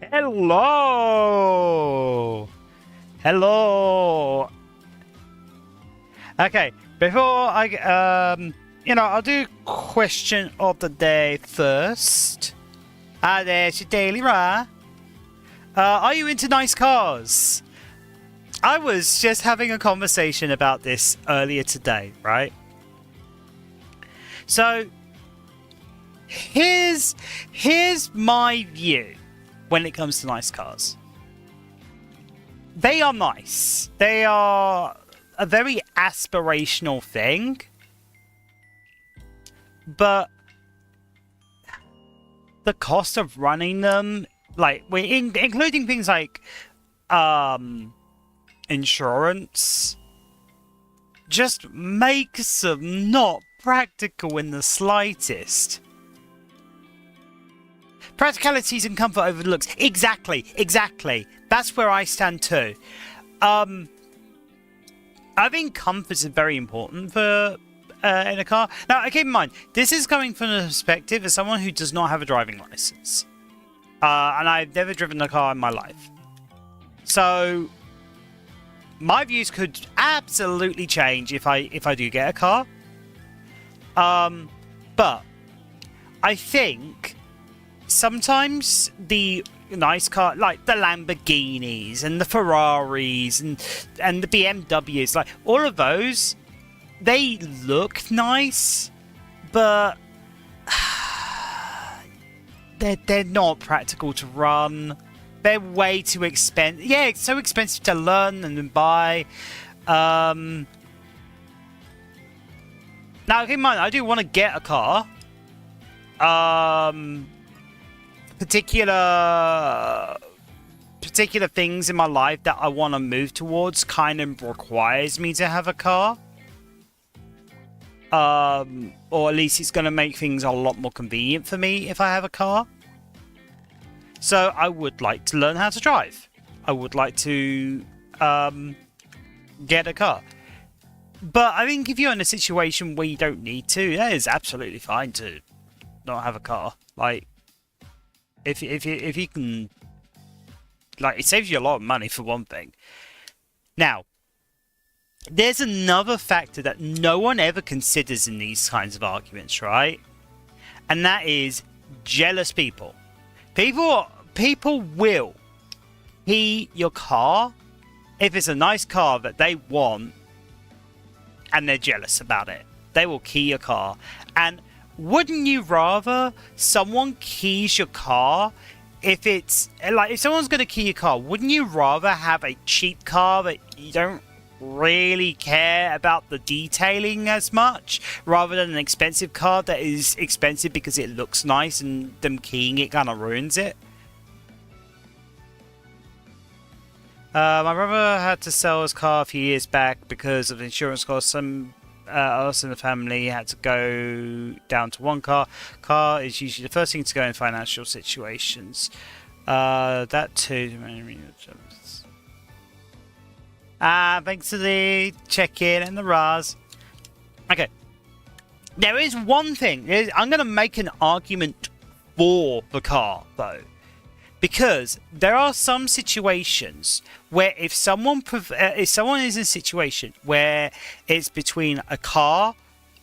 Hello! Hello! Okay, before I'll do question of the day first. There's your daily ra. Are you into nice cars? I was just having a conversation about this earlier today, right? So, here's my view when it comes to nice cars. They are nice. They are a very aspirational thing. But the cost of running them, like including things like insurance, just makes them not practical in the slightest. Practicalities and comfort over looks. Exactly. That's where I stand too. I think comfort is very important for in a car. Now, keep in mind, this is coming from the perspective of someone who does not have a driving license. And I've never driven a car in my life. So, my views could absolutely change if I do get a car. But I think sometimes the nice car, like the Lamborghinis and the Ferraris and the BMWs, like all of those, they look nice, but they're not practical to run. They're way too expensive. Yeah, it's so expensive to learn and buy. Now, keep in mind, I do want to get a car. Particular things in my life that I want to move towards kind of requires me to have a car. Or at least it's going to make things a lot more convenient for me if I have a car. So I would like to learn how to drive. I would like to get a car. But I think if you're in a situation where you don't need to, that is absolutely fine to not have a car. Like, if you can, like, it saves you a lot of money for one thing. Now, there's another factor that no one ever considers in these kinds of arguments, right? And that is jealous people. People will key your car if it's a nice car that they want and they're jealous about it. They will key your car. And wouldn't you rather someone keys your car if it's like, if someone's going to key your car, wouldn't you rather have a cheap car that you don't really care about the detailing as much, rather than an expensive car that is expensive because it looks nice and them keying it kind of ruins it? My brother had to sell his car a few years back because of insurance costs. Some us in the family had to go down to one car. Car is usually the first thing to go in financial situations. That too. Thanks for the check-in and the Raz. Okay. There is one thing. I'm going to make an argument for the car, though. Because there are some situations where if someone is in a situation where it's between a car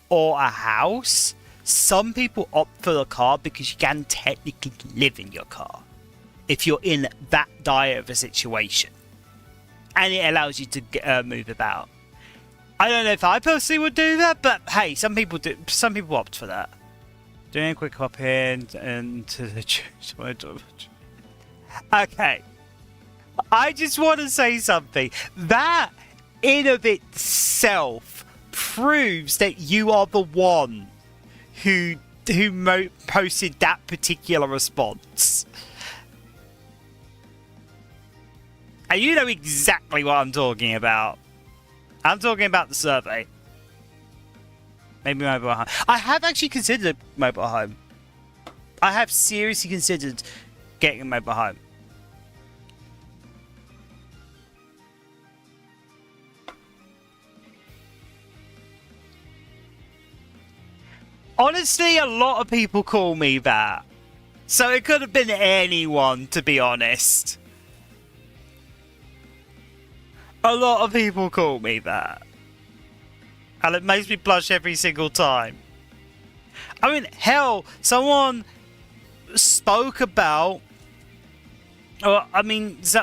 or a house, some people opt for the car because you can technically live in your car if you're in that dire of a situation. And it allows you to move about. I don't know if I personally would do that, but hey, some people do. Some people opt for that. Doing a quick hop in and to the church. Okay. I just want to say something. That in of itself proves that you are the one who posted that particular response. And you know exactly what I'm talking about. I'm talking about the survey. Maybe mobile home. I have actually considered a mobile home. I have seriously considered getting a mobile home. Honestly, a lot of people call me that. So it could have been anyone, to be honest. A lot of people call me that. And it makes me blush every single time. I mean, hell, someone spoke about...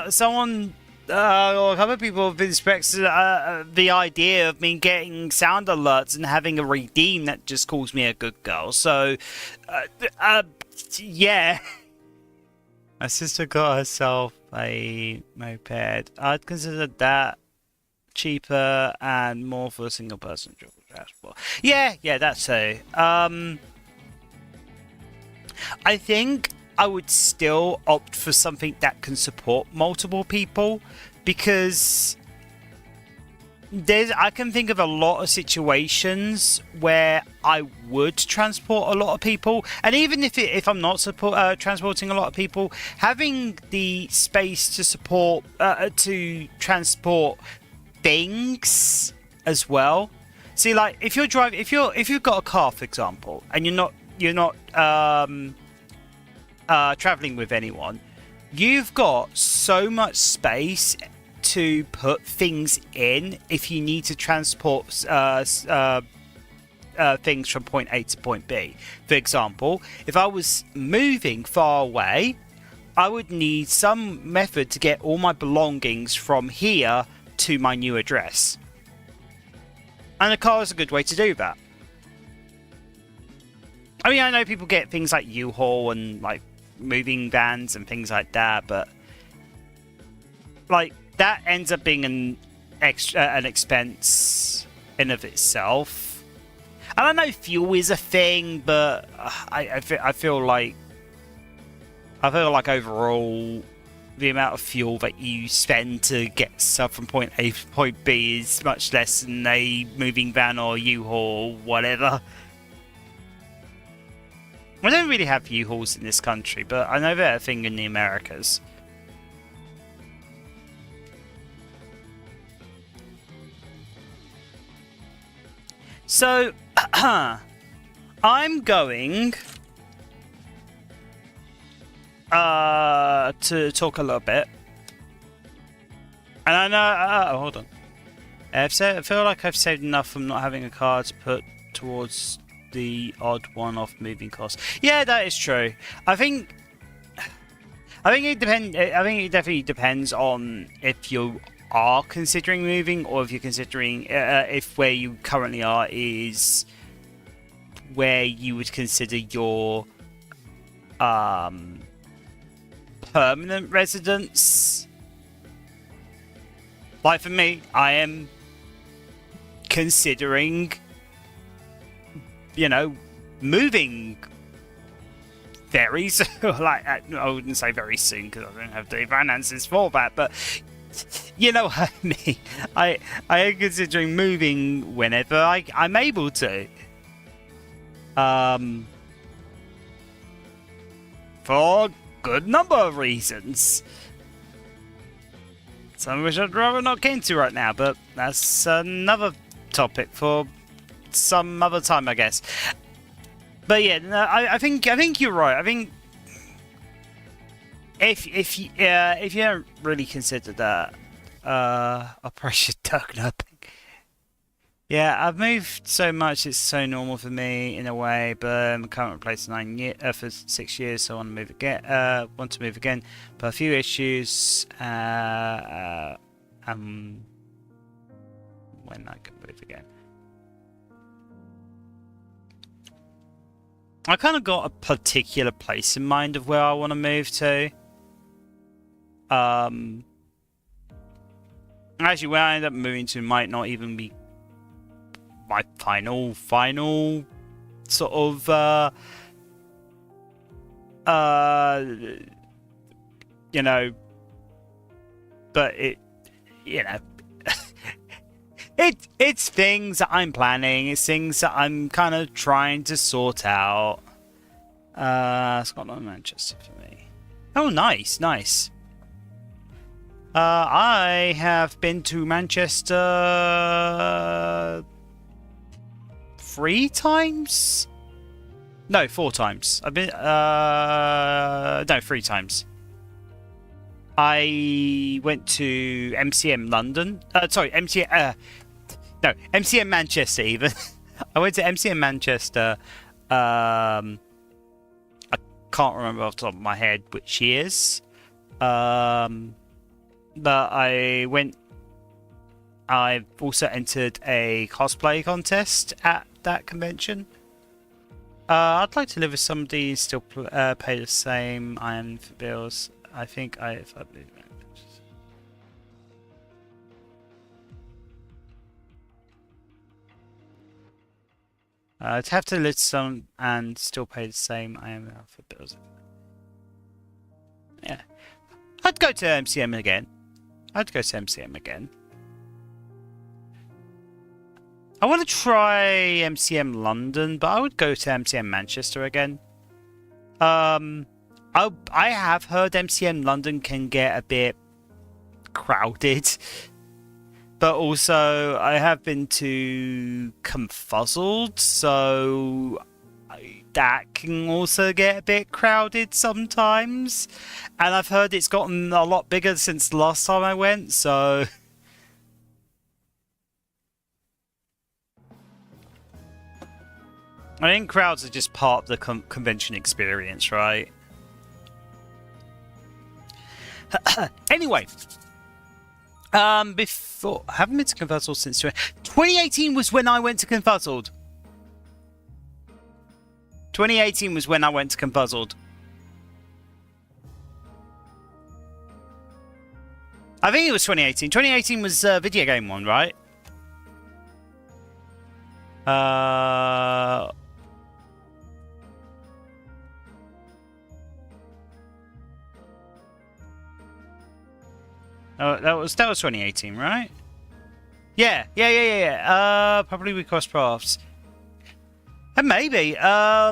someone... a couple of people have expressed the idea of me getting sound alerts and having a redeem that just calls me a good girl. So, yeah. My sister got herself a moped. I'd consider that cheaper and more for a single person transport. Yeah, that's so. I think I would still opt for something that can support multiple people, because I can think of a lot of situations where I would transport a lot of people, and even if I'm not transporting a lot of people, having the space to to transport things as well. See, like if you've got a car, for example, and you're not traveling with anyone, you've got so much space to put things in if you need to transport things from point A to point B. For example, if I was moving far away, I would need some method to get all my belongings from here to my new address. And a car is a good way to do that. I mean, I know people get things like U-Haul and like moving vans and things like that, but like that ends up being an expense in of itself. And I know fuel is a thing, but I feel like overall the amount of fuel that you spend to get stuff from point A to point B is much less than a moving van or U-Haul, whatever. I don't really have U-Hauls in this country, but I know they're a thing in the Americas. So, I'm going to talk a little bit. And I know... hold on. I feel like I've saved enough from not having a car to put towards the odd one-off moving costs. Yeah, that is true. I think it depends. I think it definitely depends on if you are considering moving, or if you're considering if where you currently are is where you would consider your permanent residence. Like for me, I am considering, moving very soon. Like, I wouldn't say very soon because I don't have the finances for that, but you know what I mean. I am considering moving whenever I'm able to. For a good number of reasons. Some of which I'd rather not get into right now, but that's another topic for some other time, I guess. But yeah, no, I think you're right. I think if you don't really consider that Operation Donut. Yeah, I've moved so much; it's so normal for me in a way. But I'm currently placed for 6 years, so I want to move again. But a few issues. When I can move again. I kind of got a particular place in mind of where I want to move to. Actually, where I end up moving to might not even be my final sort of but it's things that I'm planning, it's things that I'm kind of trying to sort out. Scotland and Manchester for me. Oh, nice. I have been to Manchester 3 times No, 4 times. I've been no, 3 times. I went to MCM London. Sorry, MCM Manchester even. I went to MCM Manchester. I can't remember off the top of my head which years. But I went. I've also entered a cosplay contest at that convention. I'd like to live with somebody and still pay the same. I am for bills. I think I believe. To have to live some and still pay the same. I am for bills. Yeah, I'd go to MCM again. I want to try MCM London, but I would go to MCM Manchester again. I have heard MCM London can get a bit crowded, but also I have been to Confuzzled, so that can also get a bit crowded sometimes. And I've heard it's gotten a lot bigger since the last time I went, so... I think crowds are just part of the convention experience, right? Anyway, before I haven't been to Confuzzled since 2018 was when I went to Confuzzled. 2018 was when I went to Confuzzled. I think it was 2018. 2018 was video game one, right? Oh, that was 2018, right? Yeah. Probably we crossed paths. And maybe. I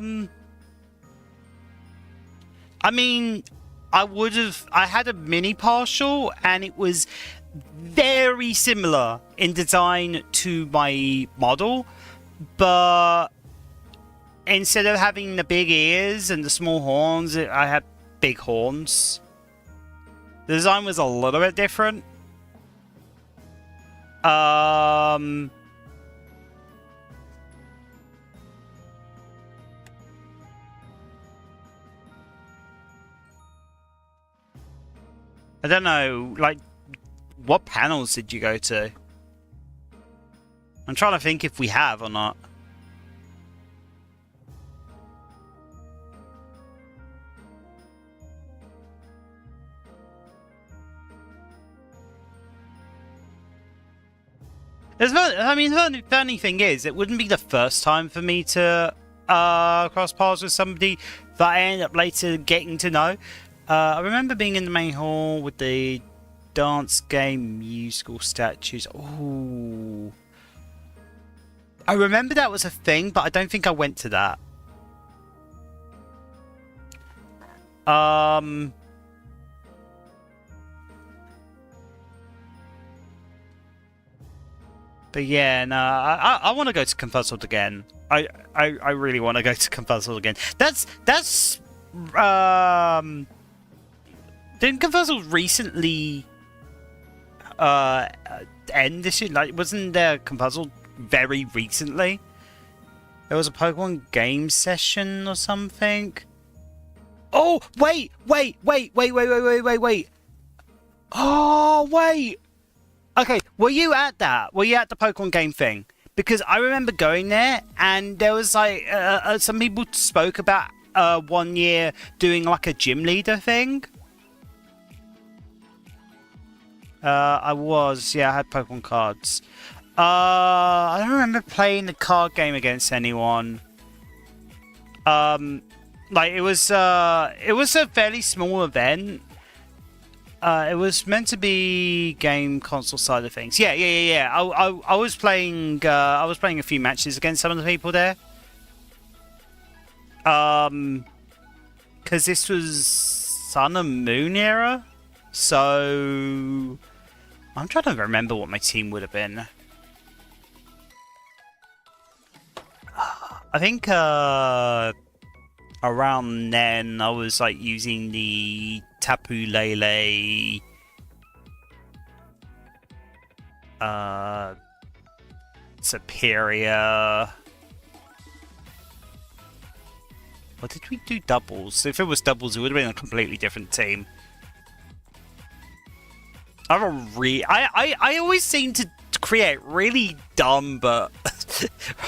mean, I had a mini partial, and it was very similar in design to my model, but instead of having the big ears and the small horns, I had big horns. The design was a little bit different. I don't know, like, what panels did you go to? I'm trying to think if we have or not. I mean, the funny thing is, it wouldn't be the first time for me to cross paths with somebody that I end up later getting to know. I remember being in the main hall with the dance game musical statues. Ooh. I remember that was a thing, but I don't think I went to that. But yeah, no, I want to go to Confuzzled again. I really want to go to Confuzzled again. That's didn't Confuzzled recently end this year? Like, wasn't there Confuzzled very recently? There was a Pokemon game session or something. Oh, wait. Oh, wait. Okay, were you at that? Were you at the Pokemon game thing? Because I remember going there, and there was like some people spoke about 1 year doing like a gym leader thing. I had Pokemon cards. I don't remember playing the card game against anyone. Like it was a fairly small event. It was meant to be game console side of things. Yeah. I was playing a few matches against some of the people there. Because this was Sun and Moon era, so I'm trying to remember what my team would have been. I think around then I was like using the Tapu Lele Superior. Or did we do doubles? If it was doubles, it would have been a completely different team. I always seem to create really dumb but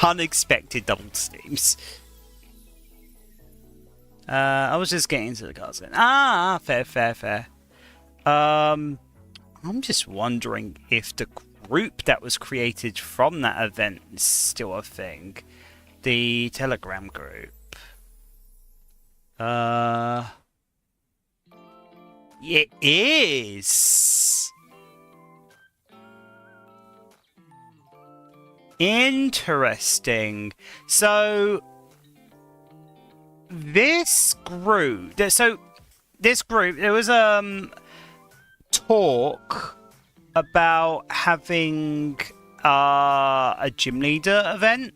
unexpected doubles teams. I was just getting into the cards then. Ah, fair. I'm just wondering if the group that was created from that event is still a thing. The Telegram group. It is. Interesting. So this group, there was talk about having a gym leader event,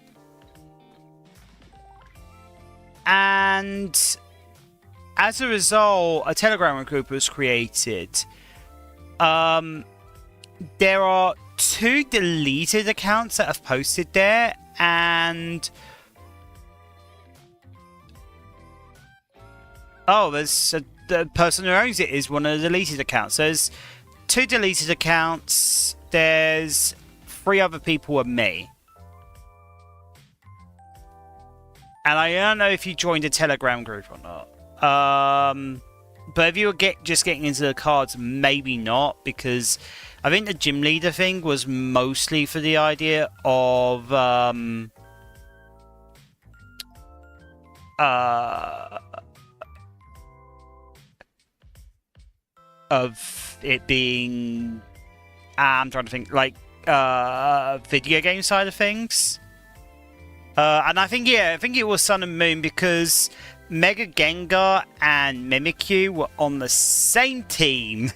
and as a result, a Telegram group was created. There are 2 deleted accounts that have posted there, and the person who owns it is one of the deleted accounts. There's 2 deleted accounts. There's 3 other people and me. And I don't know if you joined a Telegram group or not. But if you were just getting into the cards, maybe not, because I think the gym leader thing was mostly for the idea of it being I'm trying to think like video game side of things. And I think it was Sun and Moon, because Mega Gengar and Mimikyu were on the same team.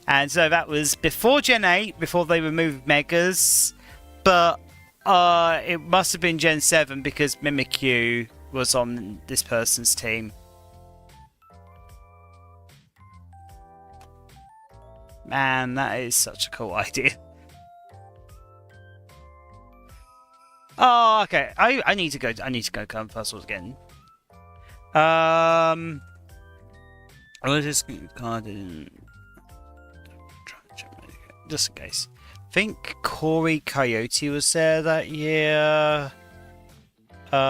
And so that was before Gen 8, before they removed Megas. But it must have been Gen 7, because Mimikyu was on this person's team. Man, that is such a cool idea. Oh, okay. I need to go cover puzzles again. I was just just in case. I think Corey Coyote was there that year. I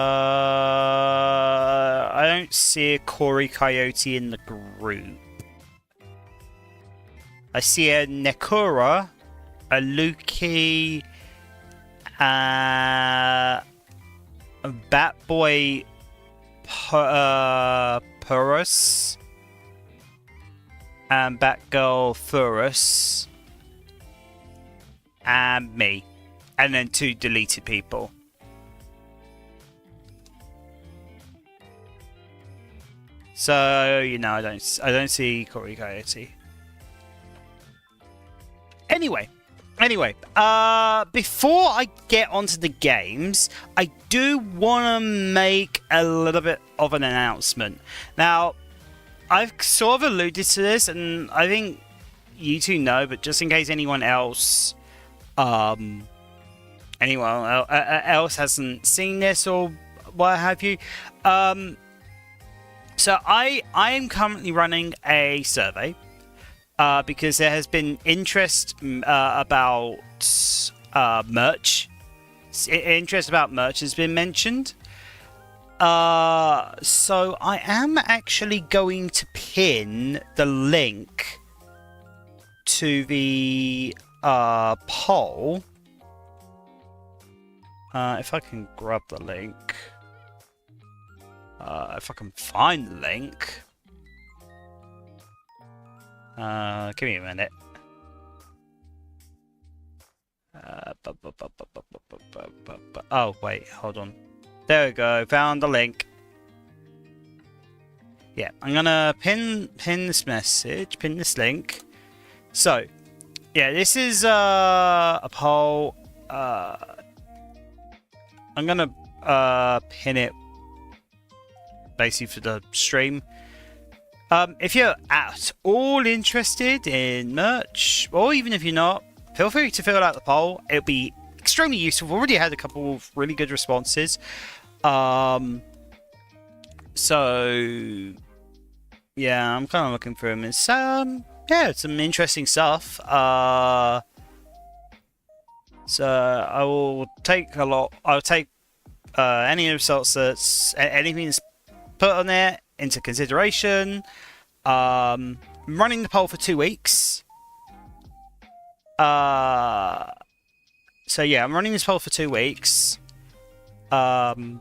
don't see a Corey Coyote in the group. I see a Nekura, a Luki, a Batboy Purus, and Batgirl Furus, and me, and then 2 deleted people. So you know, I don't see Corey Coyote. Anyway, before I get onto the games, I do want to make a little bit of an announcement. Now, I've sort of alluded to this, and I think you 2 know, but just in case anyone else, else hasn't seen this or what have you, so I am currently running a survey. Because there has been interest about merch. Interest about merch has been mentioned. So I am actually going to pin the link to the poll. If I can grab the link. If I can find the link. Give me a minute. Oh, wait, hold on. There we go, found the link. Yeah, I'm gonna pin this message, pin this link. So, yeah, this is a poll. I'm gonna pin it basically for the stream. If you're at all interested in merch, or even if you're not, feel free to fill out the poll. It'll be extremely useful. We've already had a couple of really good responses. So yeah, I'm kind of looking through them. It's yeah, some interesting stuff. So I will take a lot. I'll take any results that's anything that's put on there into consideration. I'm running the poll for 2 weeks. So yeah, I'm running this poll for 2 weeks. And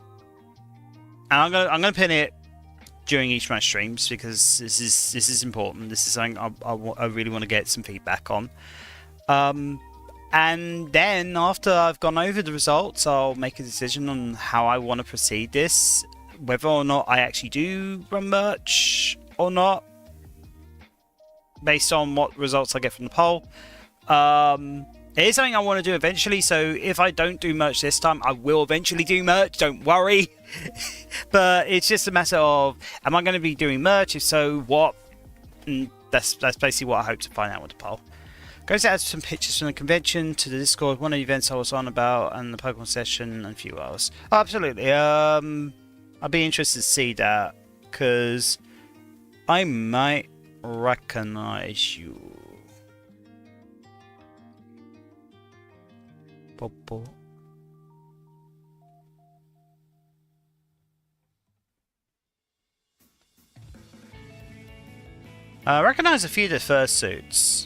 I'm gonna pin it during each of my streams because this is important. This is something I really want to get some feedback on. And then after I've gone over the results, I'll make a decision on how I want to proceed this, whether or not I actually do run merch or not, based on what results I get from the poll. It is something I want to do eventually, so if I don't do merch this time, I will eventually do merch, don't worry. But it's just a matter of, am I going to be doing merch? If so, what? And that's basically what I hope to find out with the poll. Goes to add some pictures from the convention to the Discord, one of the events I was on about, and the Pokemon session, and a few others. Oh, absolutely. I'd be interested to see that, because I might recognize you. Bobo. I recognize a few of the fursuits.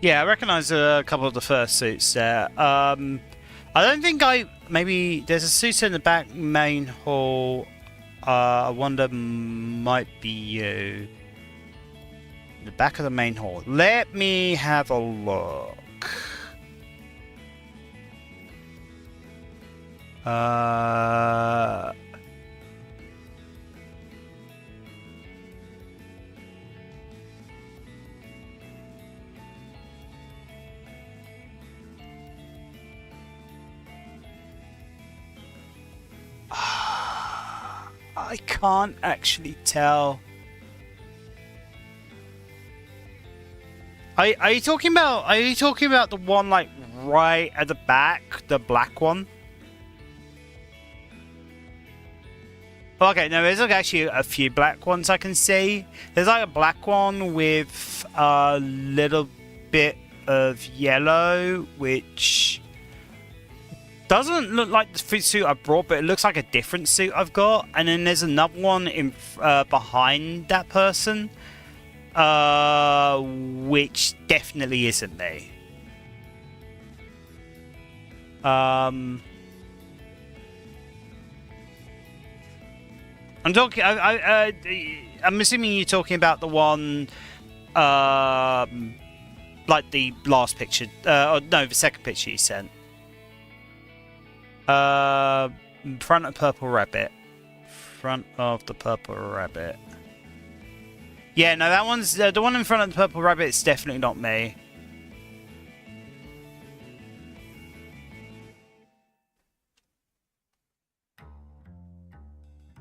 Yeah, I recognize a couple of the fursuits there. I don't think maybe there's a suit in the back main hall. I wonder might be you. The back of the main hall. Let me have a look. I can't actually tell. Are you talking about? Are you talking about the one like right at the back, the black one? Okay, no, there's like actually a few black ones I can see. There's like a black one with a little bit of yellow, which doesn't look like the suit I brought, but it looks like a different suit I've got. And then there's another one in behind that person, which definitely isn't me. I'm talking. I'm assuming you're talking about the one, like the last picture. Or no, the second picture you sent. Front of Purple Rabbit. Front of the Purple Rabbit. Yeah, no, that one's the one in front of the Purple Rabbit. It's definitely not me.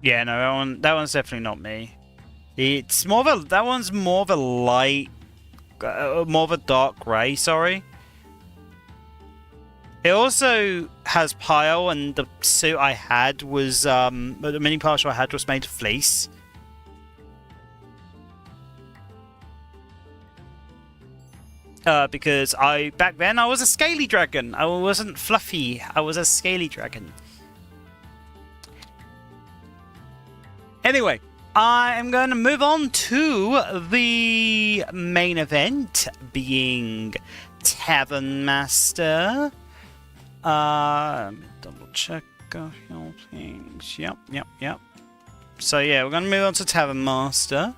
Yeah, no, that one's definitely not me. It's more of a, that one's more of a light, more of a dark grey, sorry. It also has pile, and the suit I had was, the mini partial I had was made of fleece. Because back then I was a scaly dragon. I wasn't fluffy, I was a scaly dragon. Anyway, I am going to move on to the main event, being Tavern Master. Let me double check a few things. Yep. So yeah, we're going to move on to Tavern Master.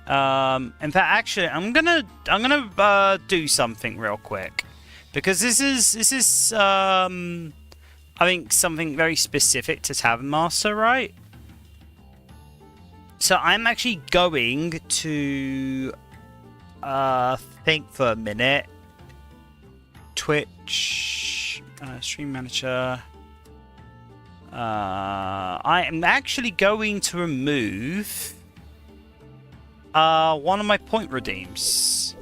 In fact, actually, I'm gonna do something real quick, because this is I think something very specific to Tavern Master, right? So I'm actually going to think for a minute. Twitch, stream manager. I am actually going to remove one of my point redeems.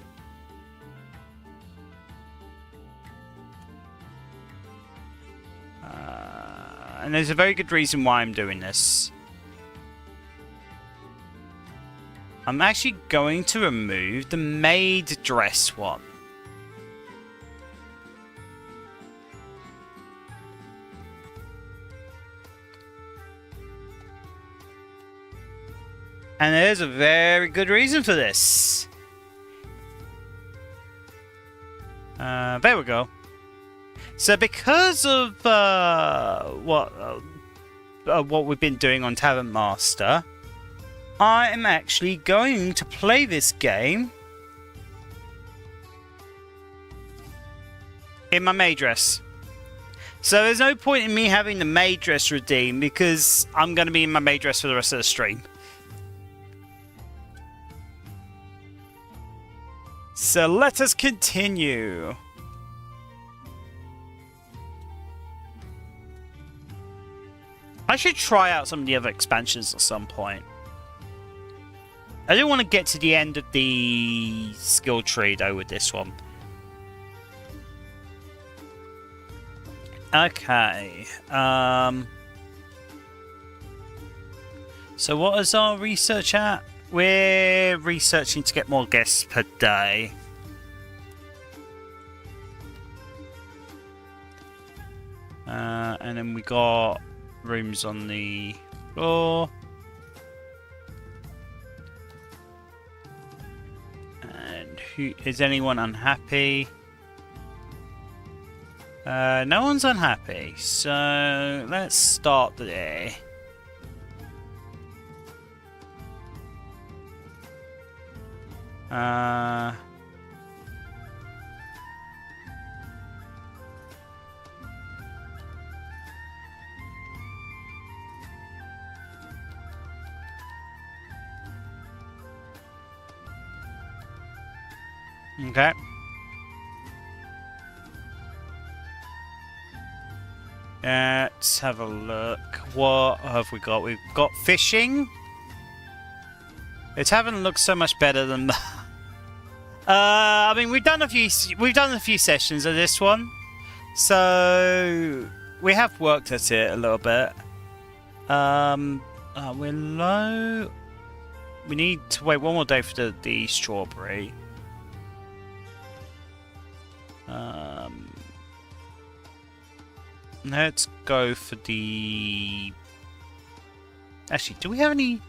And there's a very good reason why I'm doing this. I'm actually going to remove the maid dress one. And there's a very good reason for this. There we go. So because of what we've been doing on Tavern Master, I am actually going to play this game in my maid dress. So there's no point in me having the maid dress redeemed because I'm going to be in my maid dress for the rest of the stream. So let us continue. I should try out some of the other expansions at some point. I don't want to get to the end of the skill tree though with this one. Okay. So what is our research at? We're researching to get more guests per day. And then we got rooms on the floor. And is anyone unhappy? No one's unhappy. So let's start there. Okay. Let's have a look. What have we got? We've got fishing. The tavern looks so much better than the I mean, we've done a few sessions of this one, so we have worked at it a little bit. We're low. We need to wait one more day for the strawberry. Let's go for the. Actually, do we have any?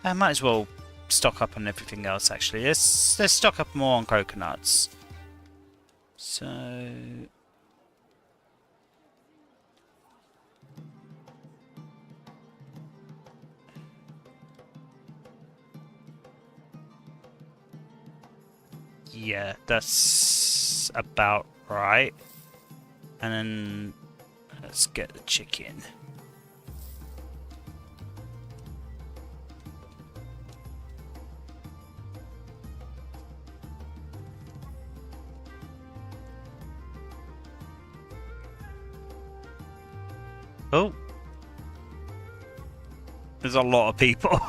I might as well stock up on everything else. Actually, let's stock up more on coconuts. So. Yeah, that's about right. And then let's get the chicken. Oh. There's a lot of people.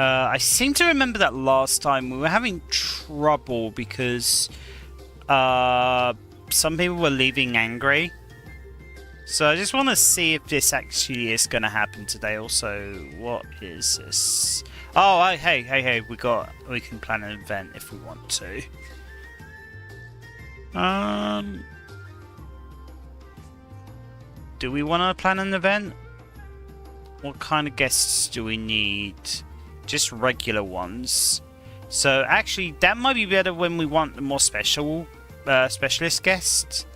I seem to remember that last time we were having trouble because some people were leaving angry. So I just want to see if this actually is going to happen today. Also, what is this? Oh, hey, we can plan an event if we want to. Do we want to plan an event? What kind of guests do we need? Just regular ones. So actually, that might be better when we want a more specialist guest.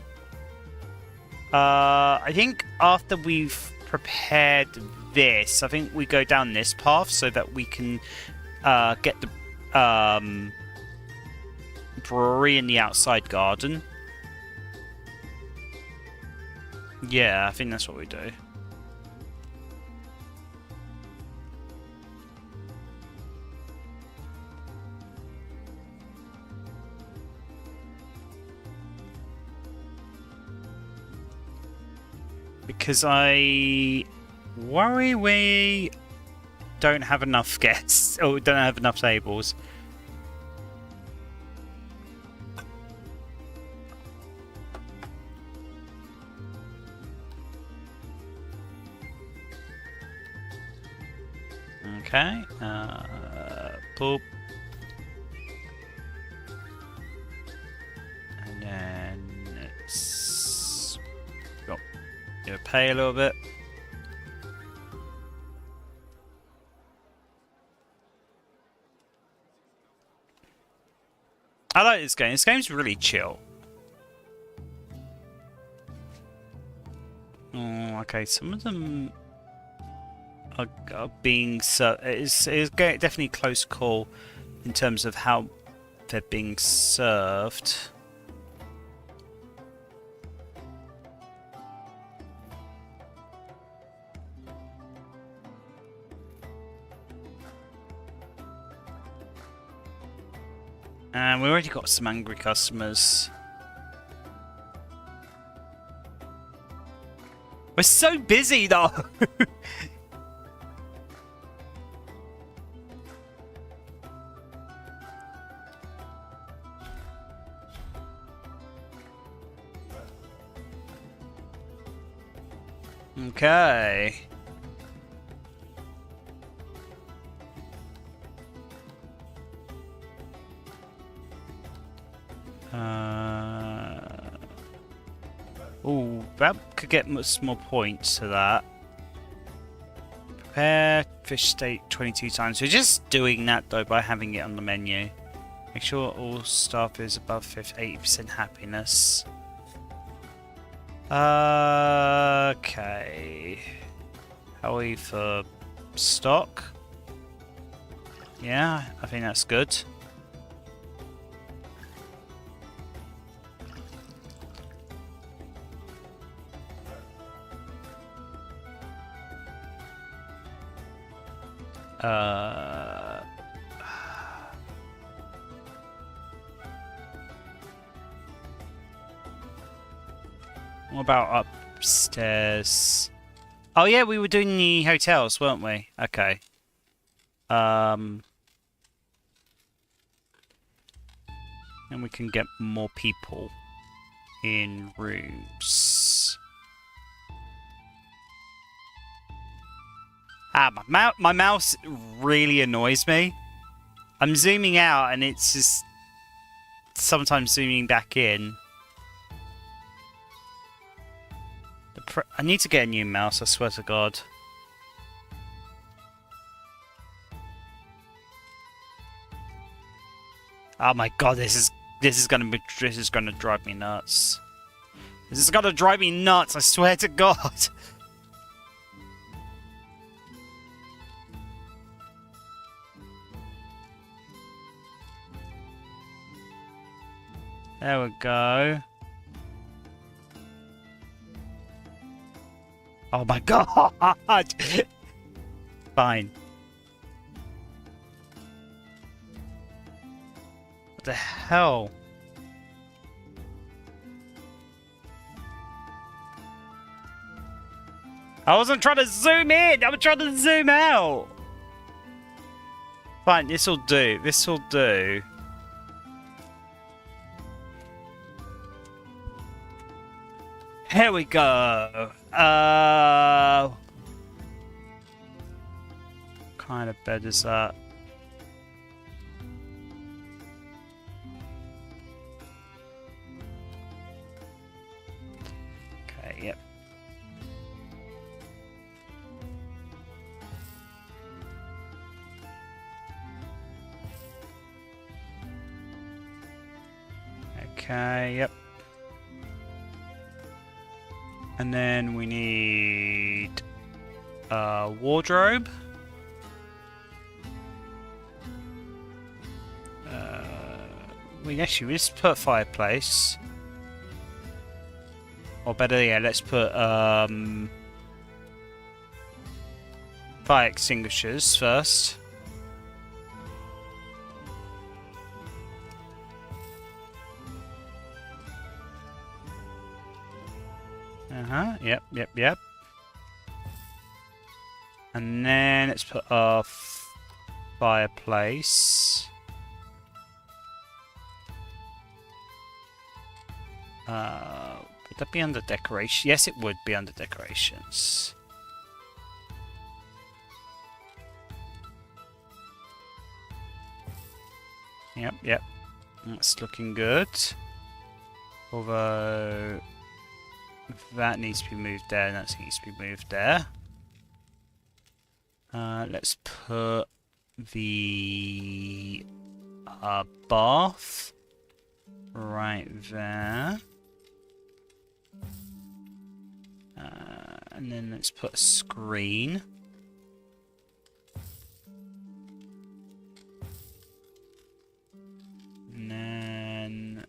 I think after we've prepared this, I think we go down this path so that we can get brewery in the outside garden. Yeah, I think that's what we do. Because I worry we don't have enough guests, or don't have enough tables. Okay, boop. And then let's go pay a little bit. I like this game. This game's really chill. Oh, okay. Some of them are being it's definitely a close call in terms of how they're being served. And we already got some angry customers. We're so busy though. Okay. Oh, that could get much more points to that. Prepare fish steak 22 times. We're just doing that though by having it on the menu. Make sure all staff is above 80% happiness. Okay. How are we for stock? Yeah, I think that's good. What about upstairs? Oh yeah, we were doing the hotels, weren't we? Okay. And we can get more people in rooms. Ah, my mouse really annoys me. I'm zooming out and it's just sometimes zooming back in. I need to get a new mouse, I swear to God. Oh my God, this is gonna drive me nuts. This is gonna drive me nuts, I swear to God. There we go. Oh my God! Fine. What the hell? I wasn't trying to zoom in! I was trying to zoom out! Fine, this'll do. This'll do. Here we go. What kind of bed is that? Okay, yep. Okay, yep. And then we need a wardrobe. We actually just put a fireplace. Or better, yeah, let's put fire extinguishers first. Yep. And then let's put our fireplace. Would that be under decoration? Yes, it would be under decorations. Yep. That's looking good. Although that needs to be moved there, and that needs to be moved there. Let's put the bath right there. And then let's put a screen. And then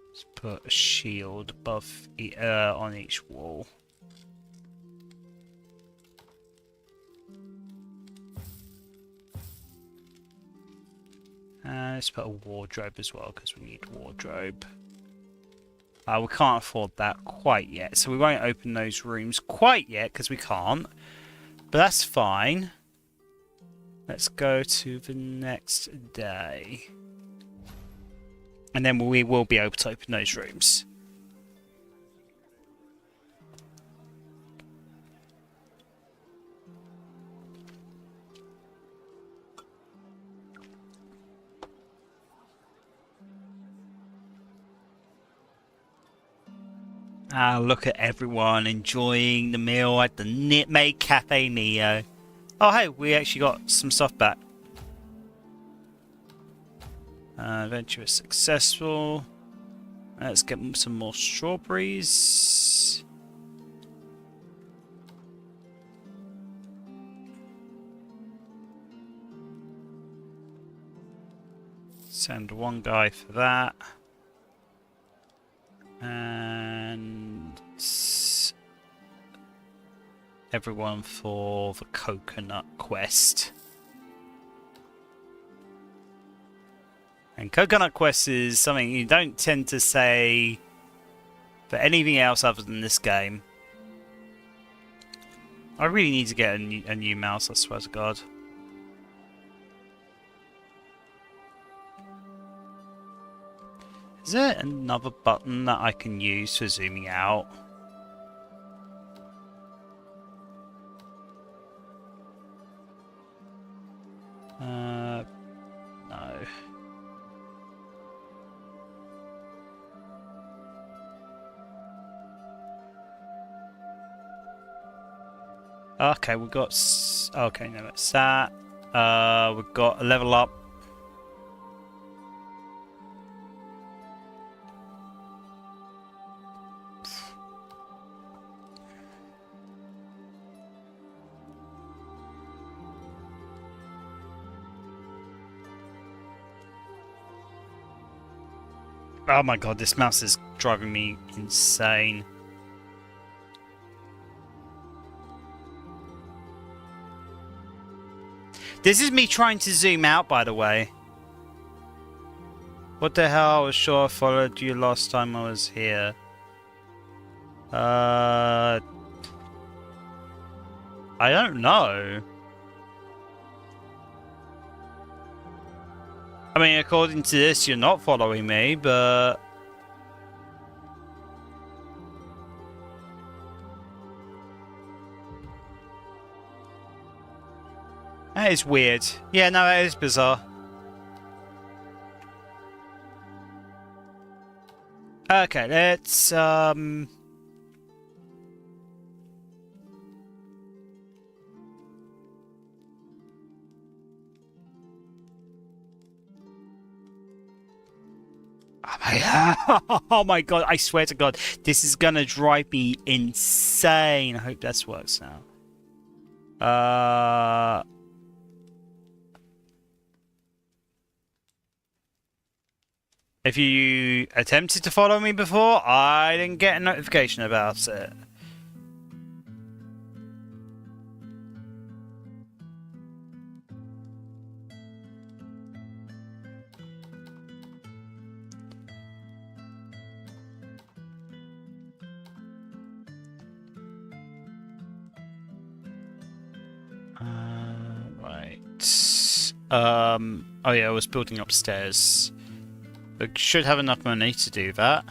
let's put a shield above on each wall. Let's put a wardrobe as well, because we need wardrobe. We can't afford that quite yet, so we won't open those rooms quite yet, because we can't. But that's fine. Let's go to the next day. And then we will be able to open those rooms. Look at everyone enjoying the meal at the Maid Cafe Neo. Oh, hey, we actually got some stuff back. Adventure is successful. Let's get some more strawberries. Send one guy for that. And everyone for the coconut quest. And coconut quest is something you don't tend to say for anything else other than this game. I really need to get a new mouse, I swear to God. Is there another button that I can use for zooming out? No. Okay, we've got... Okay, no, it's that. We've got a level up. Oh my god, this mouse is driving me insane. This is me trying to zoom out, by the way. What the hell? I was sure I followed you last time I was here. I don't know. I mean, according to this, you're not following me, but... That is weird. Yeah, no, that is bizarre. Okay, let's, Oh my god, I swear to god, this is gonna drive me insane. I hope this works now. If you attempted to follow me before, I didn't get a notification about it. Right. Oh yeah, I was building upstairs. I should have enough money to do that.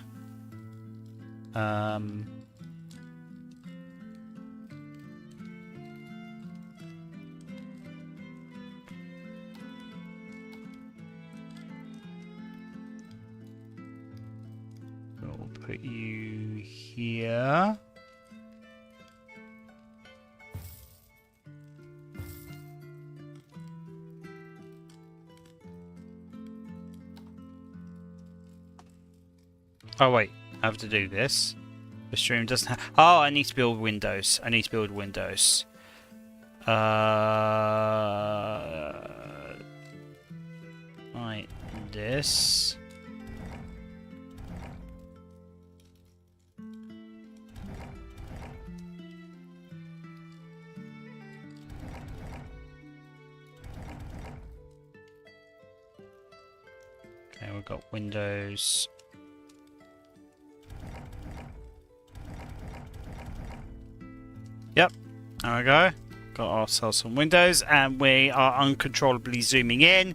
We'll put you here. Oh wait, I have to do this. The stream doesn't have... Oh, I need to build windows. I need to build windows. Like this. Okay, we've got windows. Yep, there we go. Got ourselves some windows, and we are uncontrollably zooming in.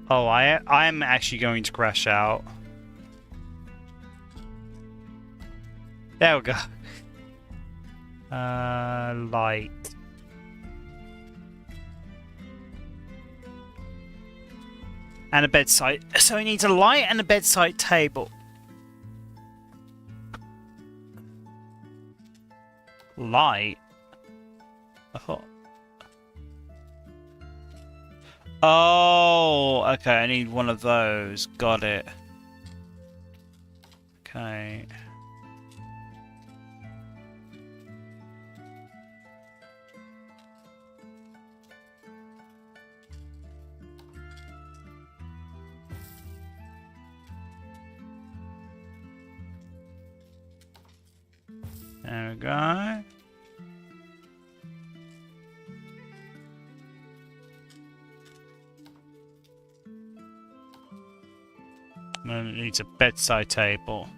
Oh, I am actually going to crash out. There we go. Light. And a bedside. So I need a light and a bedside table. Light? I thought... Oh, okay, I need one of those. Got it. Okay. There we go. And it needs a bedside table.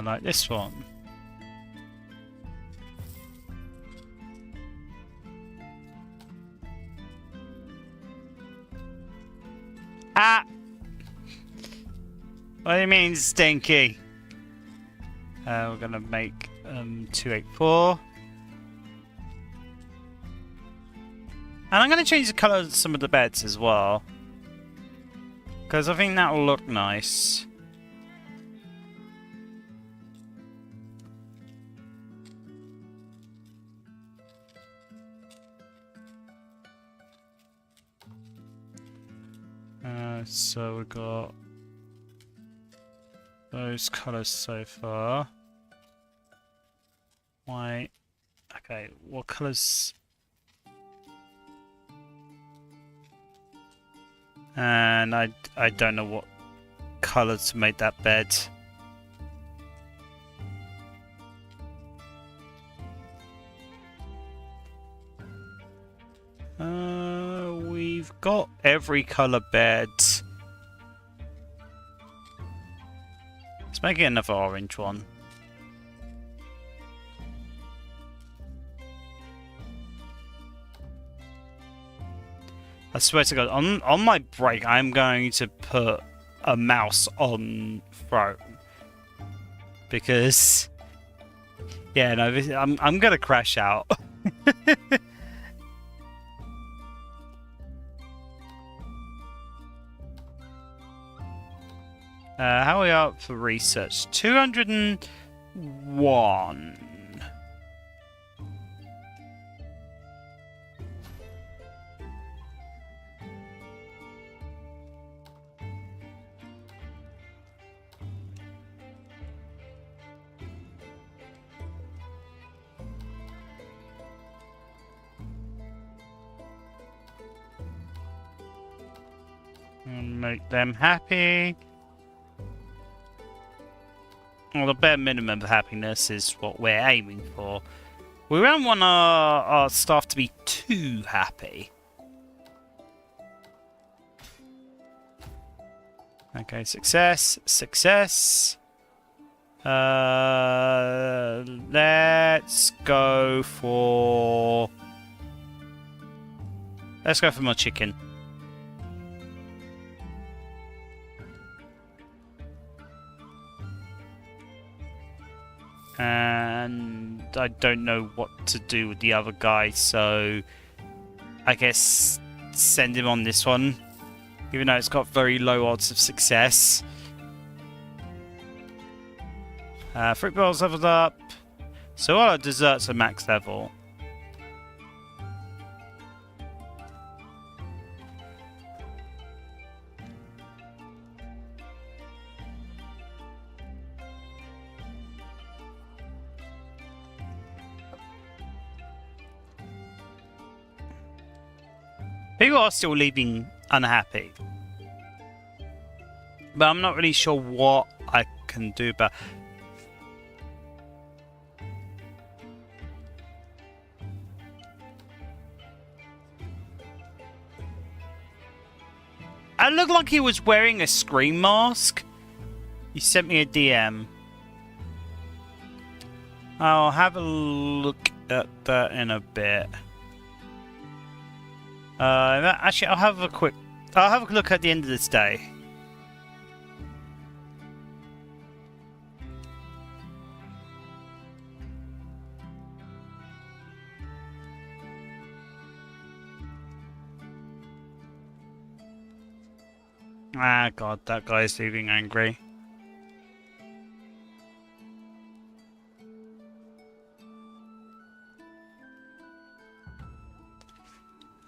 Like this one. Ah! What do you mean, stinky? We're gonna make 284. And I'm gonna change the colour of some of the beds as well, because I think that will look nice. So we've got those colours so far. White. Okay, what colours? And I don't know what colour to make that bed. We've got every colour bed. Let's make it another orange one. I swear to God, on my break, I'm going to put a mouse on throne, because yeah, no, I'm gonna crash out. How are we up for research? 201. Make them happy. Well, the bare minimum of happiness is what we're aiming for. We don't want our staff to be too happy. Okay, success, success. Let's go for more chicken. And I don't know what to do with the other guy, so I guess send him on this one, even though it's got very low odds of success. Fruit bowls leveled up, so all our desserts are max level. People are still leaving unhappy, but I'm not really sure what I can do about. It looked like he was wearing a scream mask. He sent me a DM. I'll have a look at that in a bit. Actually, I'll have a look at the end of this day. Ah, God, that guy's leaving angry.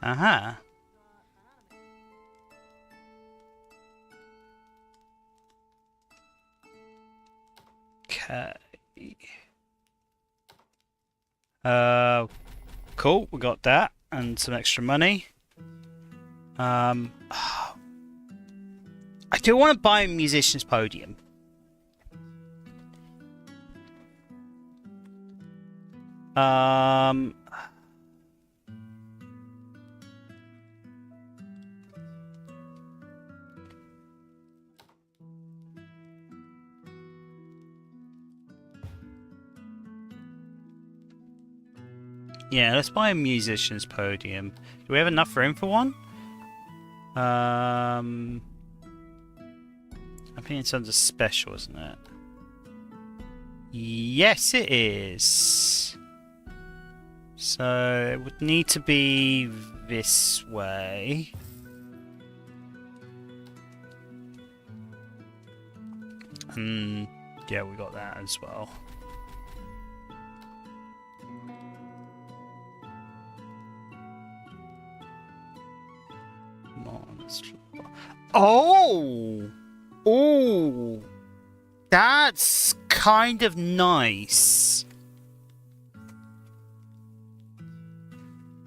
Aha. Okay. Cool. We got that and some extra money. I do want to buy a musician's podium. Yeah, let's buy a musician's podium. Do we have enough room for one? I think it's under special, isn't it? Yes, it is. So it would need to be this way. And yeah, we got that as well. Oh! Oh! That's kind of nice.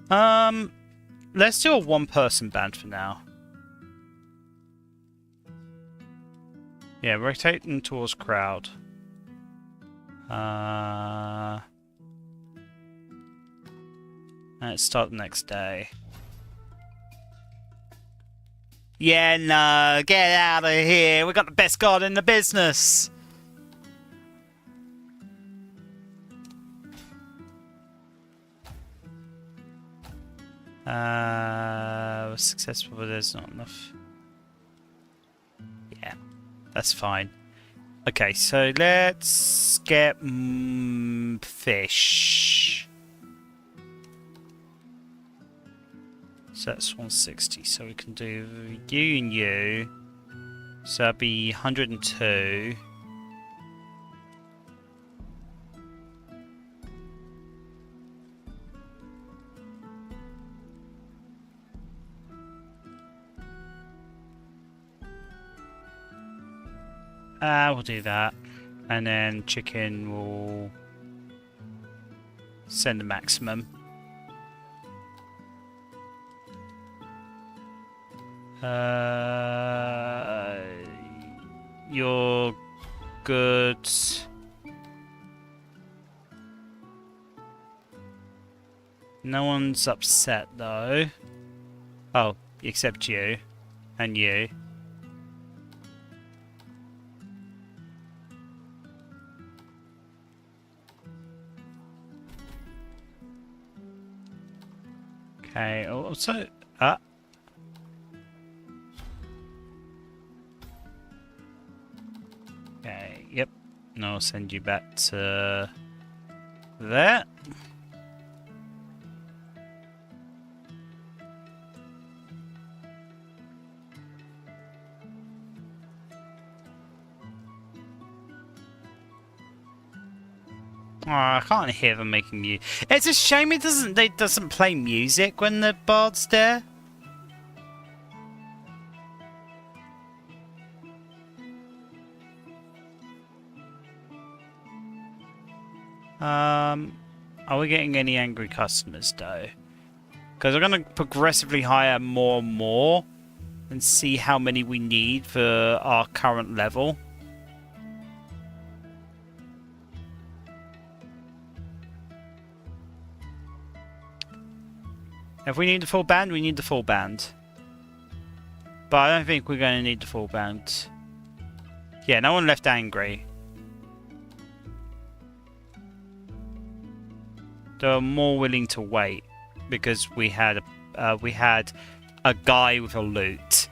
Let's do a one-person band for now. Yeah, rotating towards crowd. Let's start the next day. Yeah, no, get out of here. We got the best god in the business. Successful, but there's not enough. Yeah, that's fine. Okay, so let's get fish. So that's 160. So we can do you and you. So that'd be 102. We'll do that. And then chicken will send the maximum. Your goods. No one's upset though. Oh, except you. And you. Okay, also... Okay, yep. And I'll send you back to... there. Oh, I can't hear them making music. It's a shame it doesn't play music when the bard's there. Are we getting any angry customers though? Because we're going to progressively hire more and more and see how many we need for our current level. If we need the full band, we need the full band. But I don't think we're going to need the full band. Yeah, no one left angry. They were more willing to wait because we had a guy with a lute.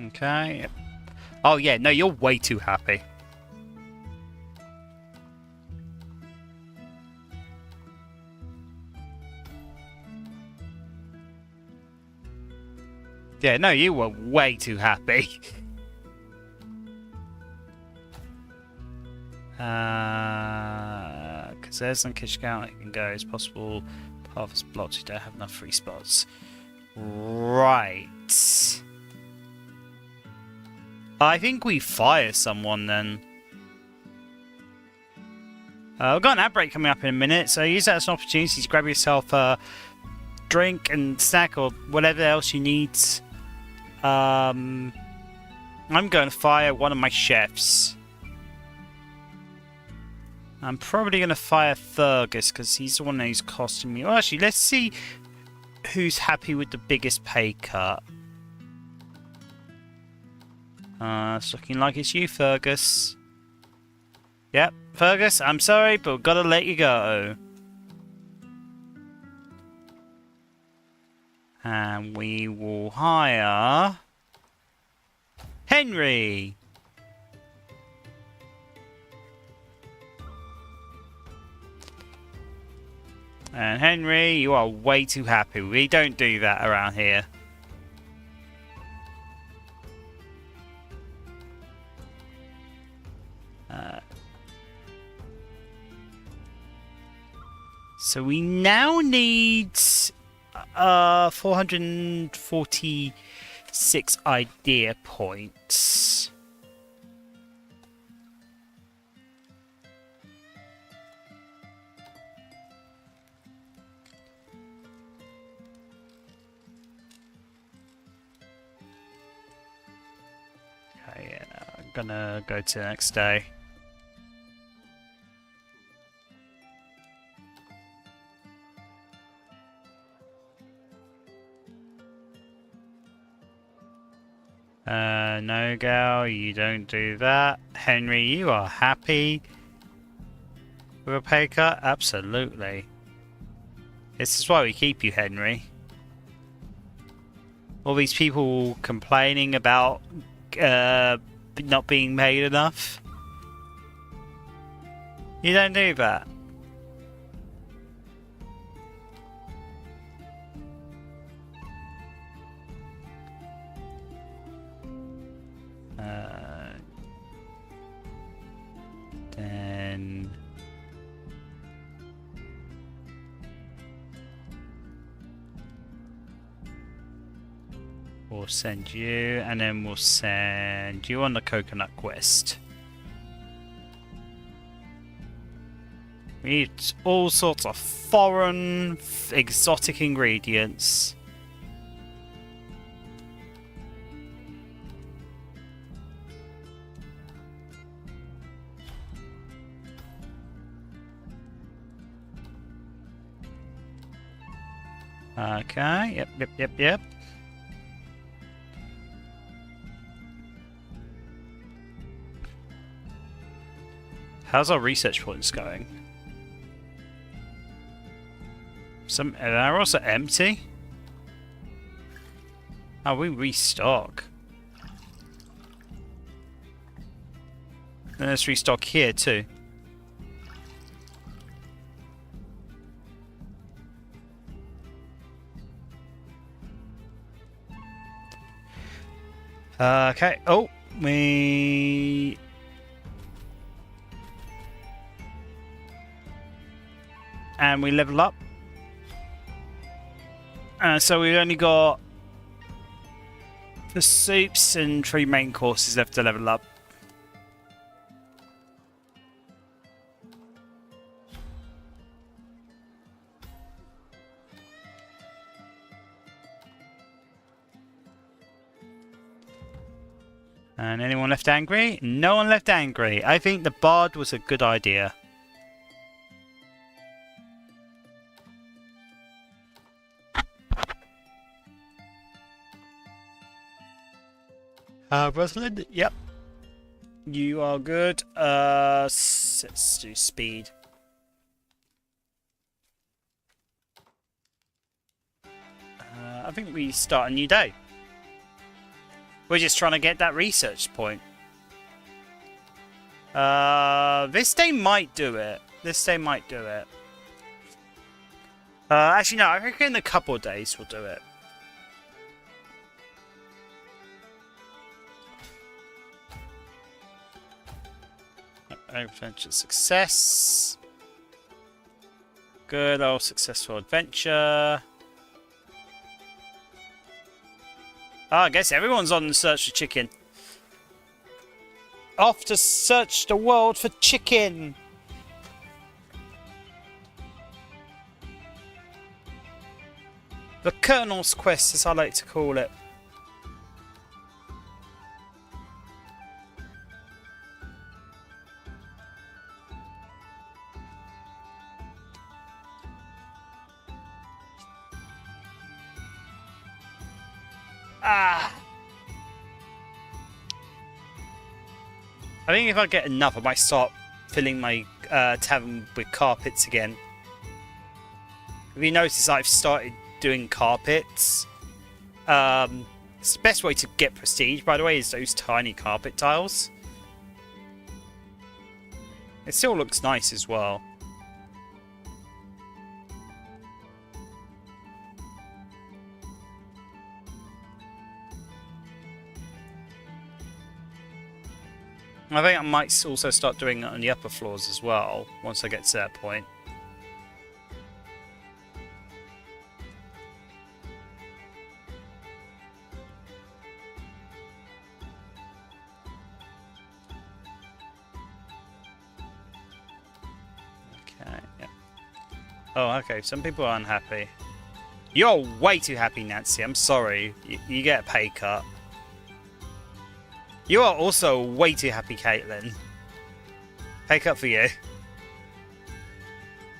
Okay. Oh yeah, no, you're way too happy. Yeah, no, you were way too happy. Because there's some kick out it can go. It's possible path is blocked. You don't have enough free spots. Right. I think we fire someone then. We've got an ad break coming up in a minute, so use that as an opportunity to grab yourself a drink and snack or whatever else you need. I'm going to fire one of my chefs. I'm probably going to fire Fergus because he's the one who's costing me. Well, actually, let's see who's happy with the biggest pay cut. It's looking like it's you, Fergus. Yep, Fergus, I'm sorry, but we've got to let you go. And we will hire... Henry! And Henry, you are way too happy. We don't do that around here. So we now need 446 idea points. Okay, yeah, I'm gonna go to the next day. No, gal, you don't do that. Henry, you are happy with a pay cut? Absolutely. This is why we keep you, Henry. All these people complaining about not being paid enough. You don't do that. Then we'll send you, and then we'll send you on the coconut quest. We need all sorts of foreign, exotic ingredients. Okay, yep. How's our research points going? Some are also empty. Oh, we restock. Then let's restock here too. Okay. Oh, we. And we level up. So we've only got the soups and 3 main courses left to level up. And anyone left angry? No one left angry. I think the bard was a good idea. Rosalind? Yep. You are good. Let's do speed. I think we start a new day. We're just trying to get that research point. This day might do it. Actually, no. I reckon in a couple of days we'll do it. Adventure success. Good old successful adventure. Oh, I guess everyone's on the search for chicken. Off to search the world for chicken. The Colonel's Quest, as I like to call it. I think if I get enough, I might start filling my tavern with carpets again. Have you noticed I've started doing carpets? It's the best way to get prestige, by the way, is those tiny carpet tiles. It still looks nice as well. I think I might also start doing it on the upper floors as well, once I get to that point. Okay, yeah. Oh, okay, some people are unhappy. You're way too happy, Nancy, I'm sorry. You get a pay cut. You are also way too happy, Caitlin. Pay cut for you.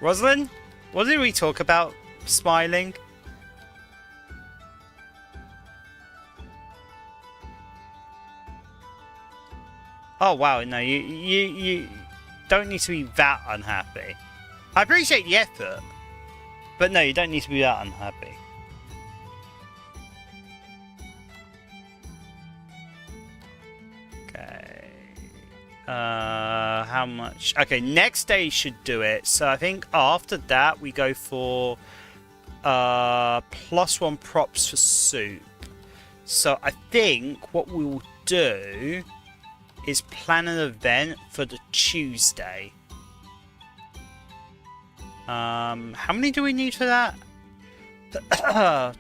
Rosalind? What did we talk about? Smiling? Oh wow, no, you don't need to be that unhappy. I appreciate the effort, but no, you don't need to be that unhappy. How much? Okay, next day should do it. So I think after that we go for +1 props for soup. So I think what we will do is plan an event for the Tuesday. How many do we need for that?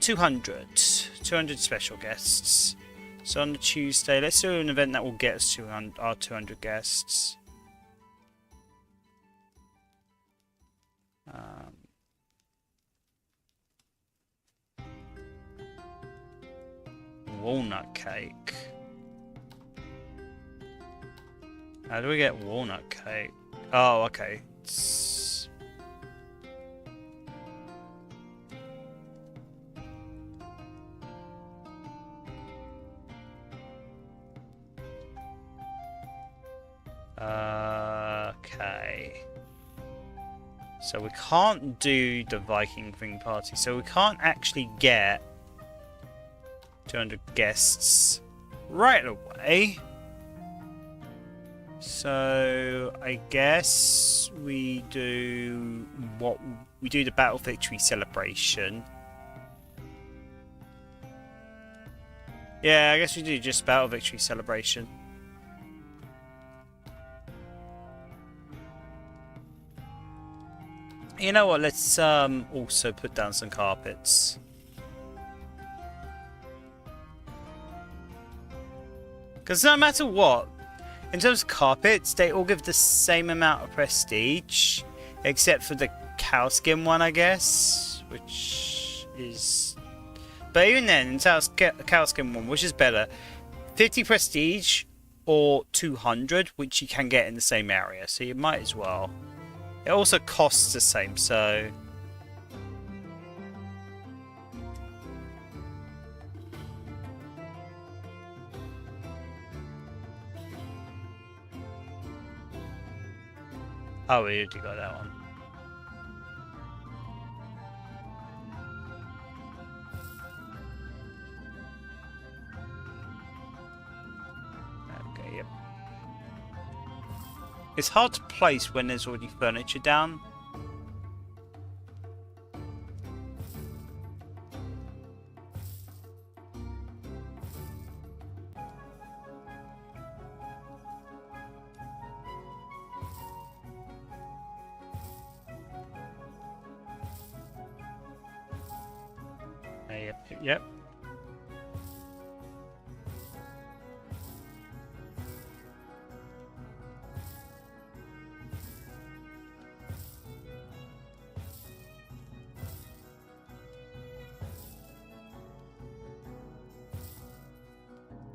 200. 200 special guests. So on the Tuesday, let's do an event that will get us to our 200 guests. Walnut cake. How do we get walnut cake? Oh, okay. Okay. So we can't do the Viking thing party. So we can't actually get 200 guests right away. So I guess we do the battle victory celebration. Yeah, I guess we do just battle victory celebration. You know what? Let's also put down some carpets. Because no matter what, in terms of carpets, they all give the same amount of prestige, except for the cowskin one, I guess, which is... But even then, in terms of cowskin one, which is better, 50 prestige or 200, which you can get in the same area, so you might as well. It also costs the same, so... Oh, we already got that one. Okay, yep. It's hard to place when there's already furniture down. Yep.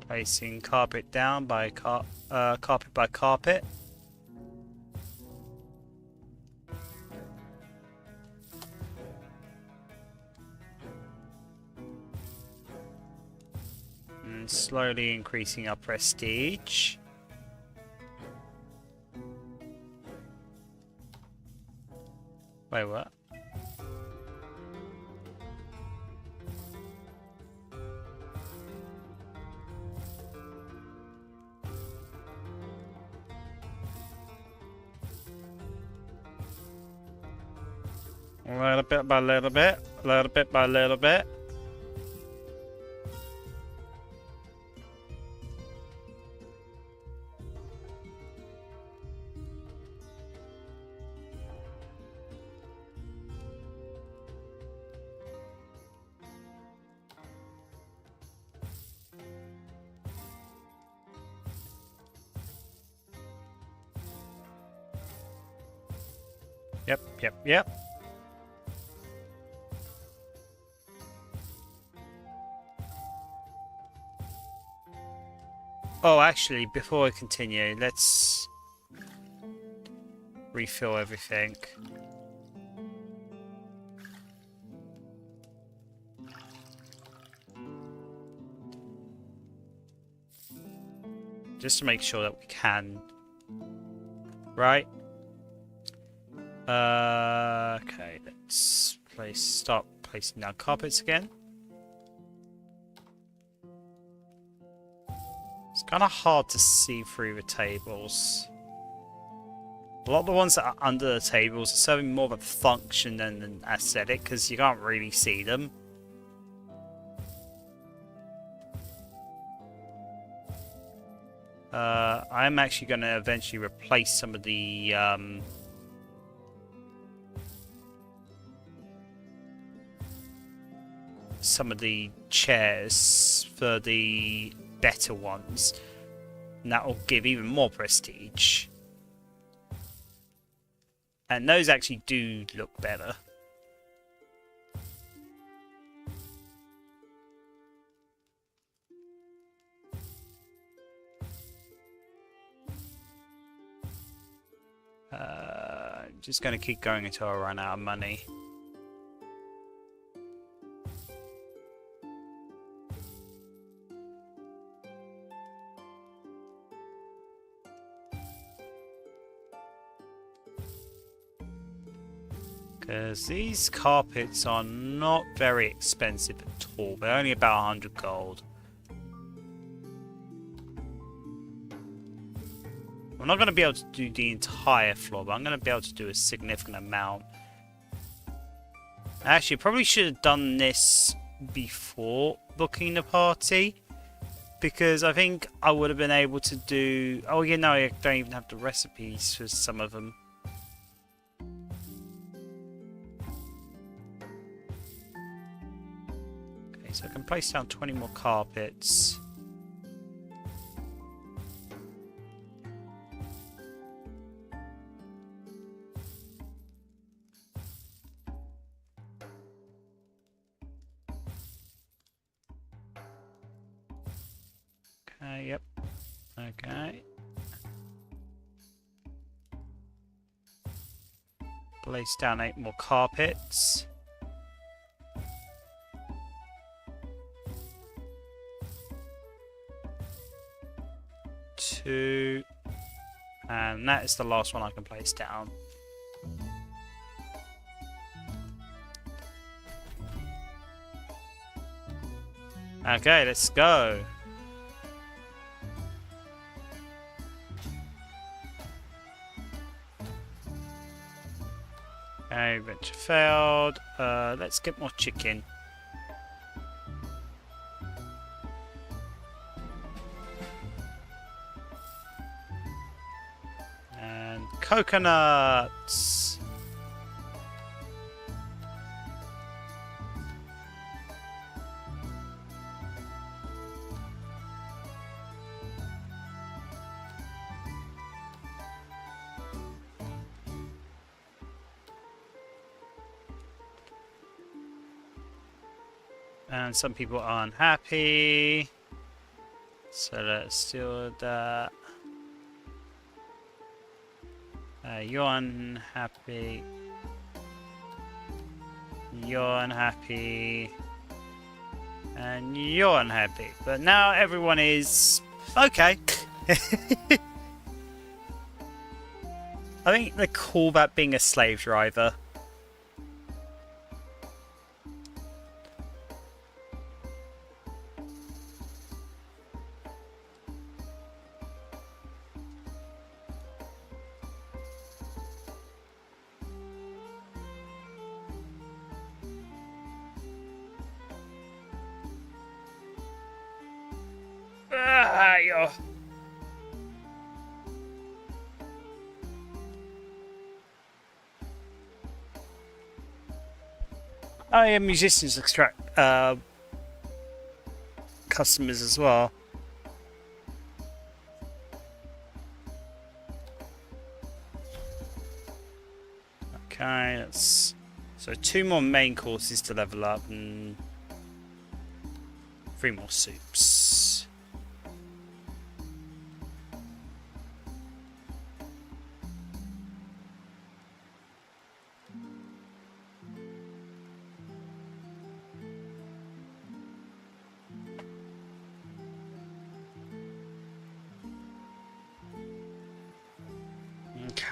Placing carpet down by carpet by carpet. And slowly increasing our prestige. Wait, what? A little bit by little bit, a little bit by little bit. Yep. Oh, actually, before I continue, let's refill everything. Just to make sure that we can. Right? Okay, let's start placing down carpets again. It's kind of hard to see through the tables. A lot of the ones that are under the tables are serving more of a function than an aesthetic because you can't really see them. I'm actually going to eventually replace some of the chairs for the better ones, and that will give even more prestige. And those actually do look better. Just going to keep going until I run out of money. Because these carpets are not very expensive at all. They're only about 100 gold. I'm not going to be able to do the entire floor, but I'm going to be able to do a significant amount. Actually, probably should have done this before booking the party, because I think I would have been able to do... Oh, yeah, no, I don't even have the recipes for some of them. Okay, so I can place down 20 more carpets. Yep. Okay. Place down 8 more carpets. 2. And that is the last one I can place down. Okay, let's go. Okay, venture failed. Let's get more chicken. And coconuts. And some people are unhappy. So let's do that. You're unhappy. You're unhappy. And you're unhappy. But now everyone is okay. I think they call that being a slave driver. Oh yeah, musicians extract customers as well. Okay, that's so 2 more main courses to level up and 3 more soups.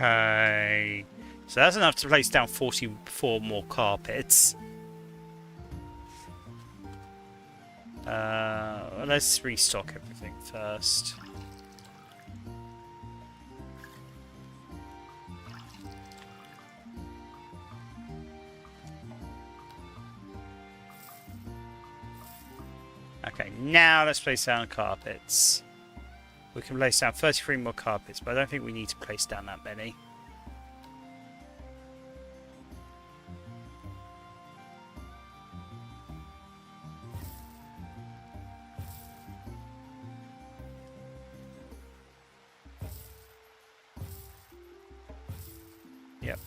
Okay, so that's enough to place down 44 more carpets. Let's restock everything first. Okay, now let's place down carpets. We can place down 33 more carpets, but I don't think we need to place down that many. Yep.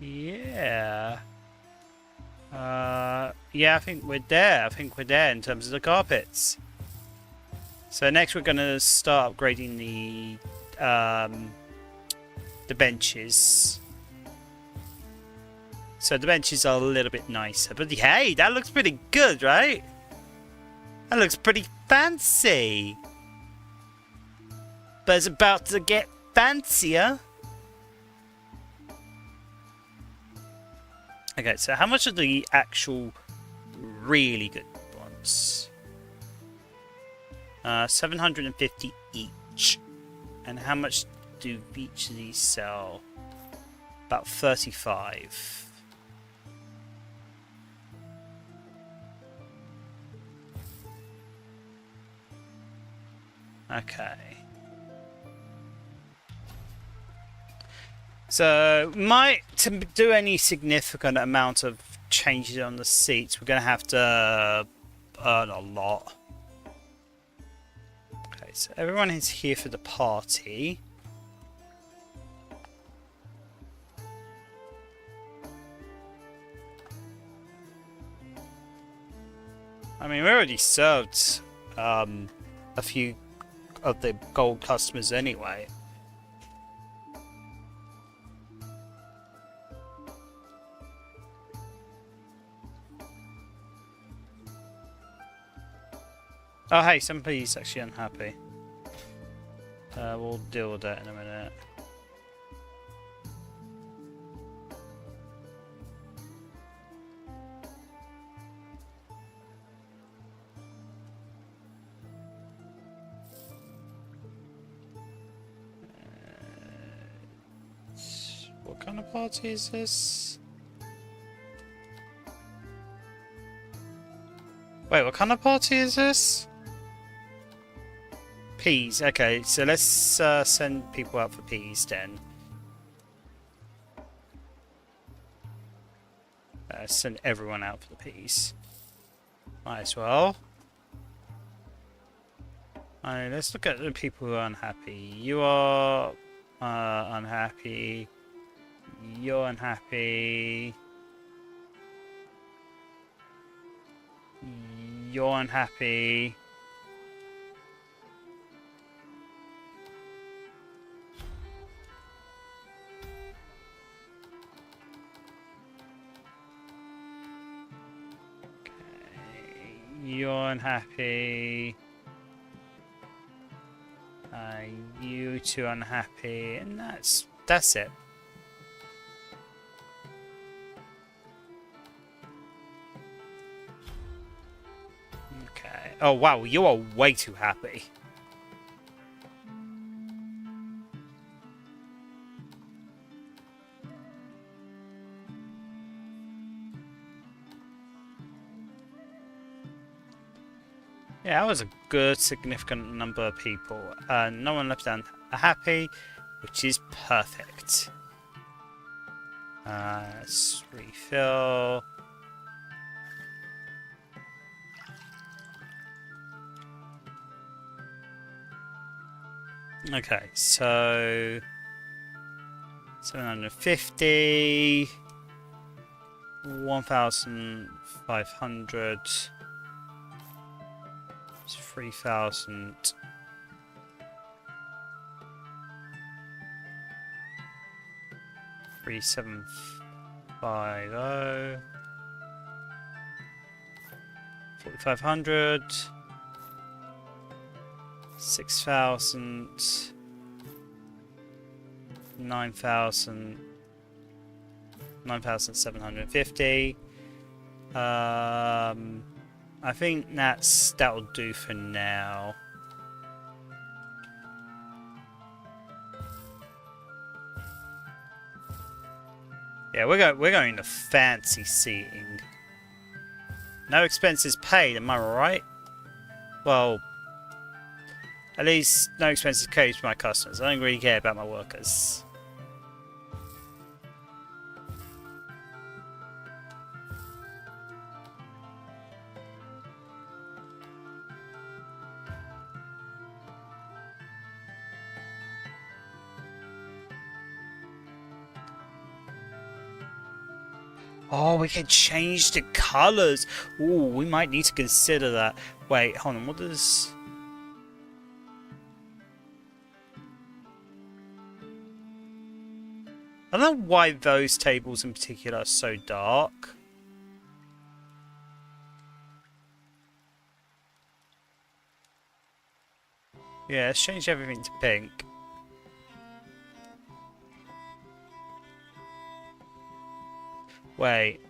Yeah. Yeah, I think we're there. I think we're there in terms of the carpets. So next we're going to start upgrading the benches. So the benches are a little bit nicer. But hey, that looks pretty good, right? That looks pretty fancy. But it's about to get fancier. Okay, so how much are the actual really good ones? 750 each. And how much do each of these sell? About 35. Okay. So, to do any significant amount of changes on the seats, we're going to have to earn a lot. Okay, so everyone is here for the party. I mean, we already served a few of the gold customers anyway. Oh, hey, somebody's actually unhappy. We'll deal with that in a minute. What kind of party is this? Wait, what kind of party is this? Peas. Okay, so let's send people out for peas then. Send everyone out for the peas. Might as well. Alright, let's look at the people who are unhappy. You are unhappy. You're unhappy. You're unhappy. You're unhappy. You two unhappy, and that's it. Okay. Oh wow, you are way too happy. Yeah, that was a good, significant number of people. No one left unhappy, which is perfect. Let's refill. Okay, so 750, 1,500. 3,000. 3,750. 4,500. 6,000. 9,000. 9,750. I think that'll do for now. Yeah, we're going to fancy seating. No expenses paid, am I right? Well, at least no expenses paid to my customers. I don't really care about my workers. Oh, we can change the colours. Ooh, we might need to consider that. Wait, hold on. What does... I don't know why those tables in particular are so dark. Yeah, let's change everything to pink. Wait.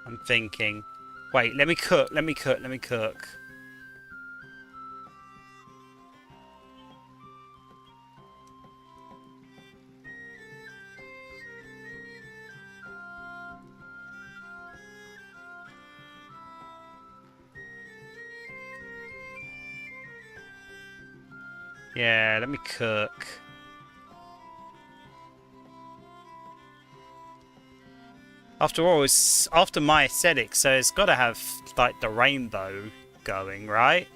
I'm thinking. Wait, let me cook. Yeah, let me cook. After all, it's after my aesthetic, so it's got to have like the rainbow going, right?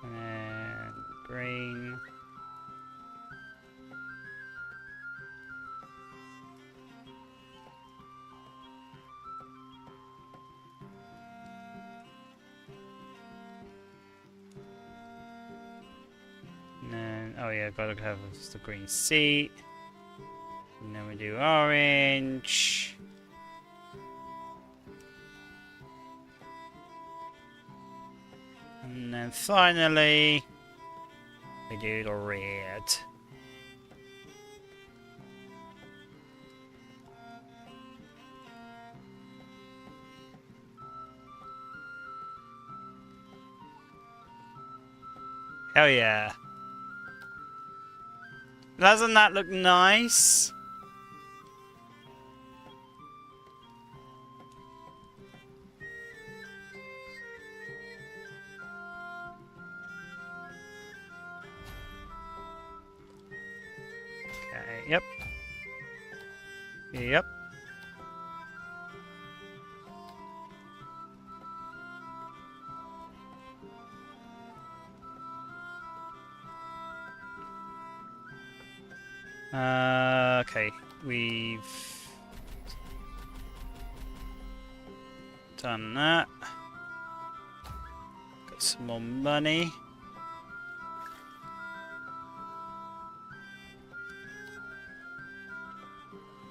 And green. And then, oh yeah, gotta have the green seat. And then we do orange. And then finally, we do the red. Hell yeah. Doesn't that look nice? Okay, yep. Yep. Okay, we've done that. Got some more money.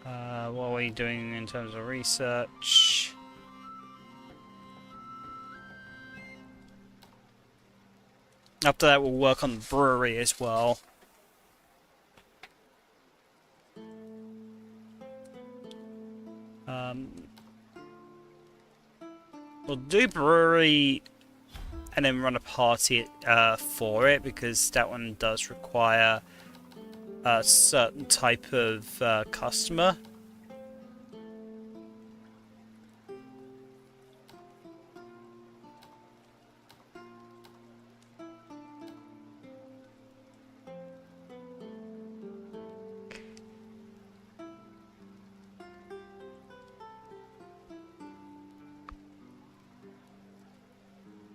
What are we doing in terms of research? After that, we'll work on the brewery as well. We'll do brewery and then run a party for it, because that one does require a certain type of customer.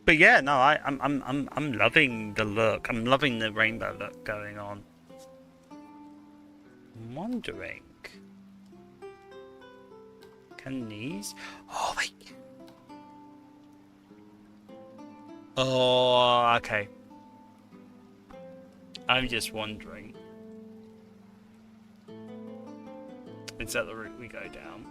But yeah, no, I'm loving the look. I'm loving the rainbow look going on. I'm wondering, can these? Oh wait. Oh, okay. I'm just wondering. Is that the route we go down?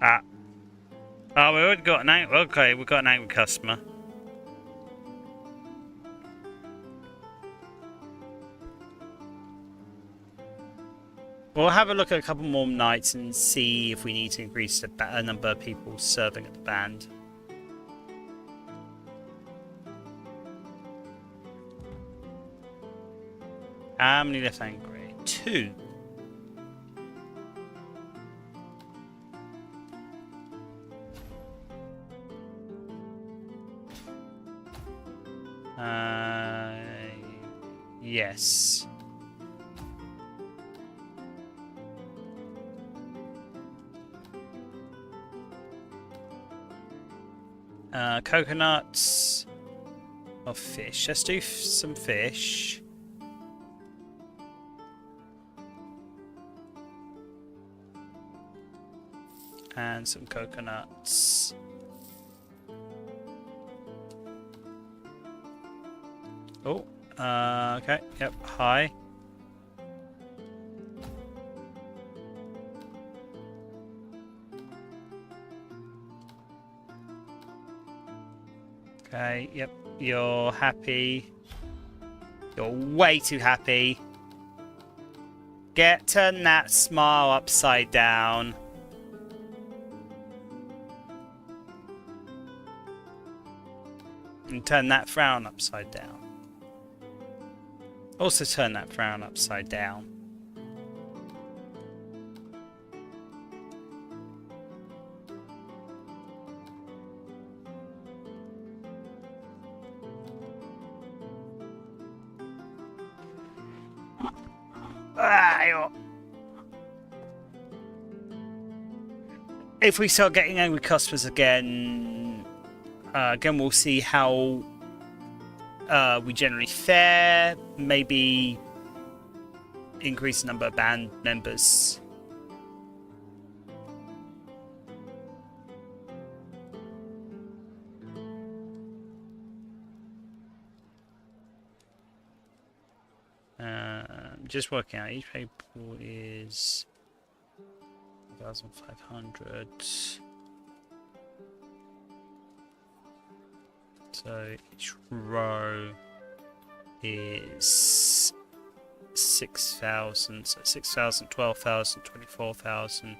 Ah. Oh, we already got an angry... Okay, we've got an angry customer. We'll have a look at a couple more nights and see if we need to increase the number of people serving at the band. How many left angry? 2. Yes. Coconuts or fish. Let's do some fish. And some coconuts. Oh, okay, yep, hi. Okay, yep, you're happy. You're way too happy. Turn that smile upside down. And turn that frown upside down. Also turn that frown upside down. If we start getting angry customers again, we'll see how we generally fare. Maybe increase the number of band members. Just working out, each people is 1,500. So each row is 6,000. So 6,000, 12,000, 24,000.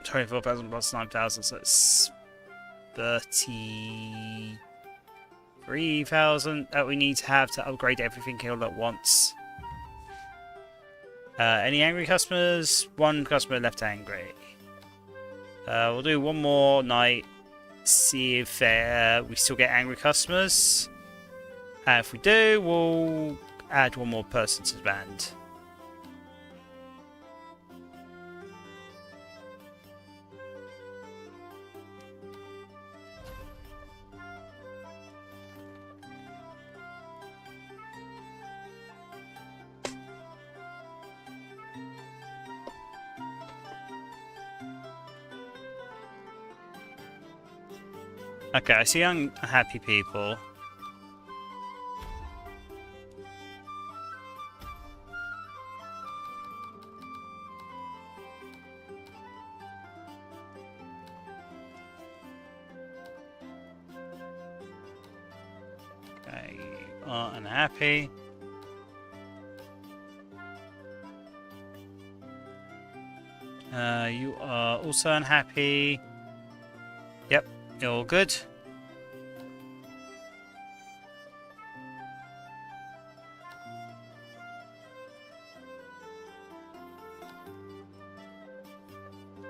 24,000 plus 9,000, so it's 33,000 that we need to have to upgrade everything all at once. Any angry customers? One customer left angry. We'll do one more night, see if we still get angry customers. And if we do, we'll add one more person to the band. Okay, I see unhappy people. Okay, you are unhappy. You are also unhappy. Yep. You're all good.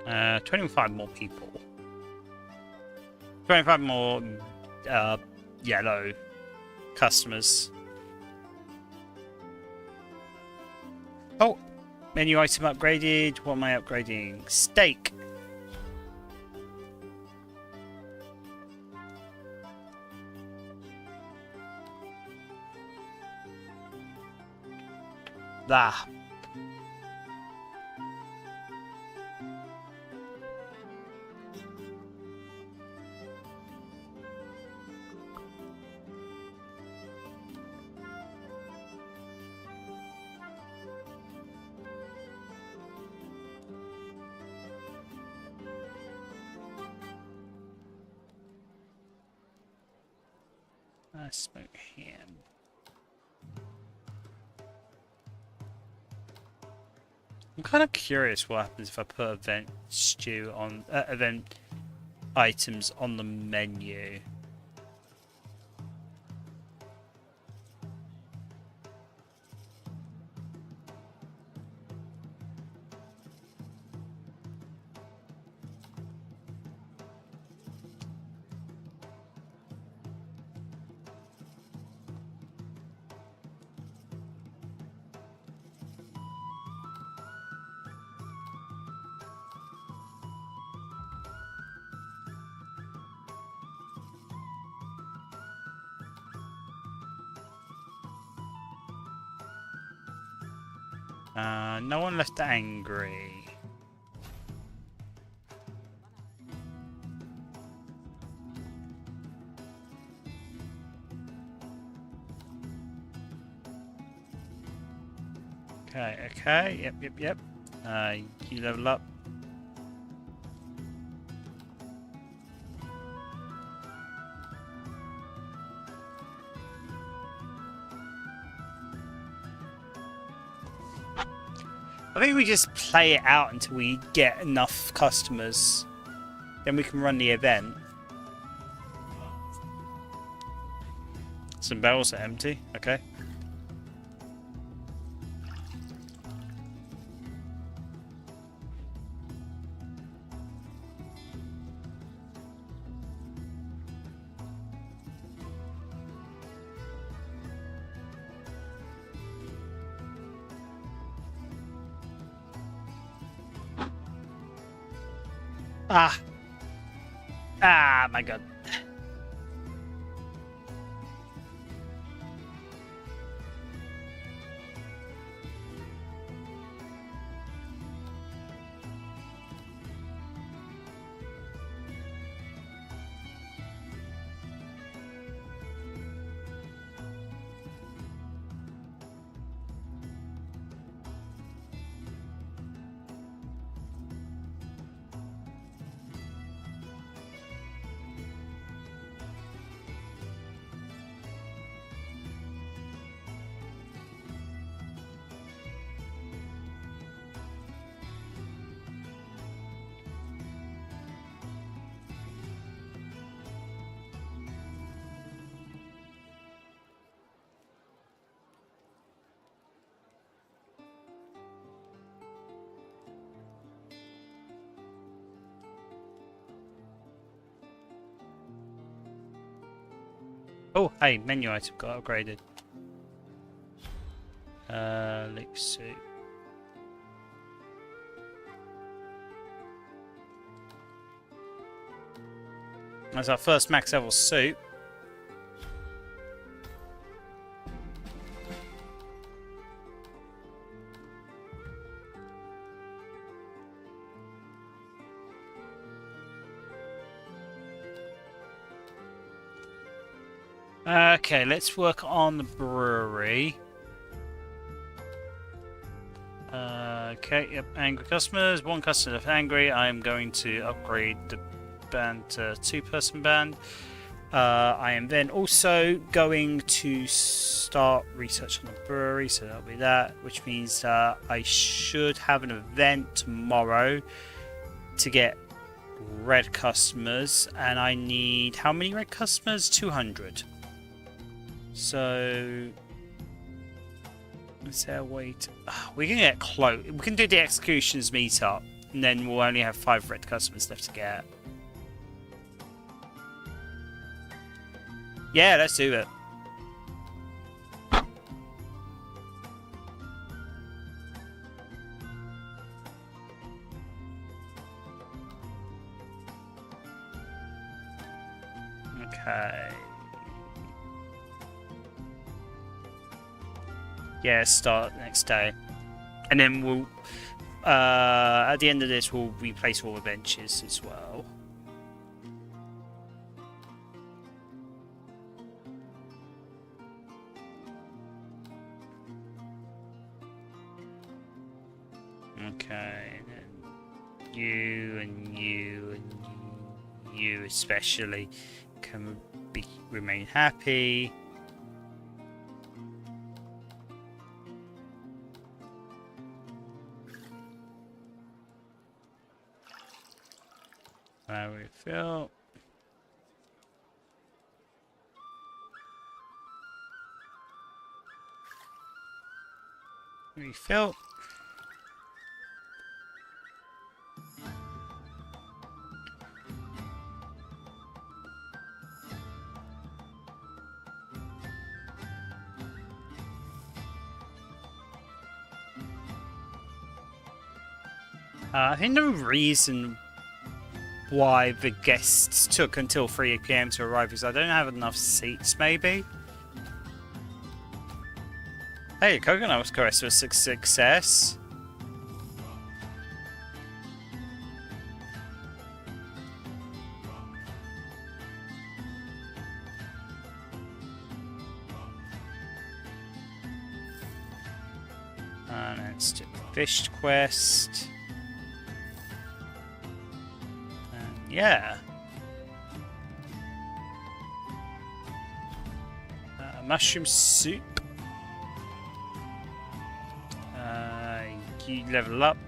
Uh, 25 more people. 25 more yellow customers. Oh, menu item upgraded. What am I upgrading? Steak. Ah. Smoke ham. I'm kind of curious what happens if I put event stew on event items on the menu. No one left angry. Okay, yep. You level up. I think we just play it out until we get enough customers. Then we can run the event. Some barrels are empty. Okay. My god. Oh, hey, menu item got upgraded. Lake soup. That's our first max level soup. Okay, let's work on the brewery. Okay, yep, angry customers. One customer left angry. I'm going to upgrade the band to two-person band. I am then also going to start research on the brewery, so that'll be that, which means I should have an event tomorrow to get red customers, and I need how many red customers? 200. So is there a way to... we can get close. We can do the executions meetup, and then we'll only have 5 red customers left to get. Yeah, let's do it. Okay. Yeah, start next day. And then we'll... at the end of this, we'll replace all the benches as well. Okay, and then you and you and you especially can remain happy. Refill. Refill. I think the reason why the guests took until 3 PM to arrive is I don't have enough seats, maybe? Hey, Coconut Quest was a success. And let's do the fish quest. And yeah. Mushroom soup. You level up.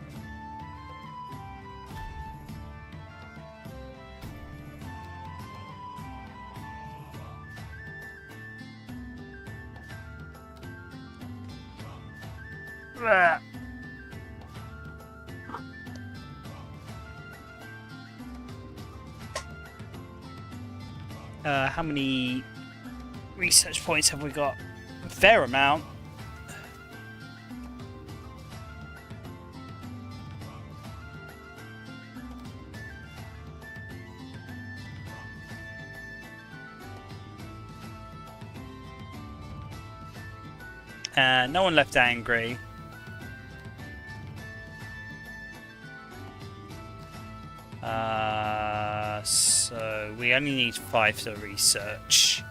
How many research points have we got? A fair amount. No one left angry. So we only need 5 to research.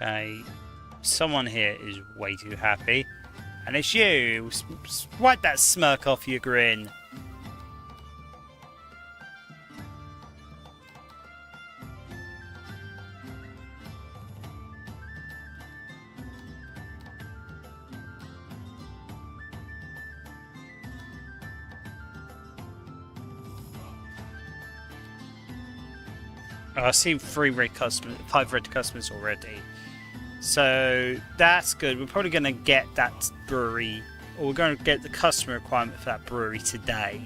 Okay, someone here is way too happy. And it's you! Wipe that smirk off your grin. I've seen 5 red customers already. So that's good. We're probably going to get that brewery, or we're going to get the customer requirement for that brewery today.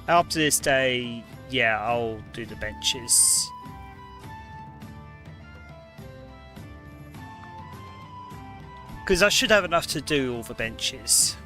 After this day, yeah, I'll do the benches. Because I should have enough to do all the benches.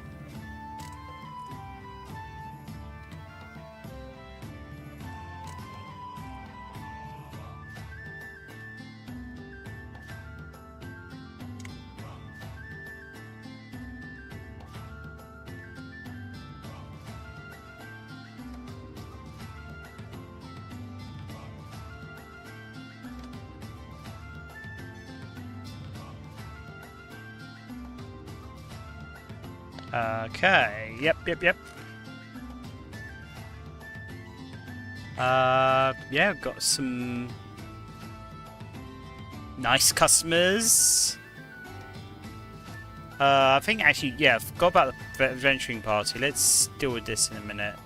Okay, yep. Yeah, got some nice customers. I think actually, yeah, I forgot about the adventuring party. Let's deal with this in a minute.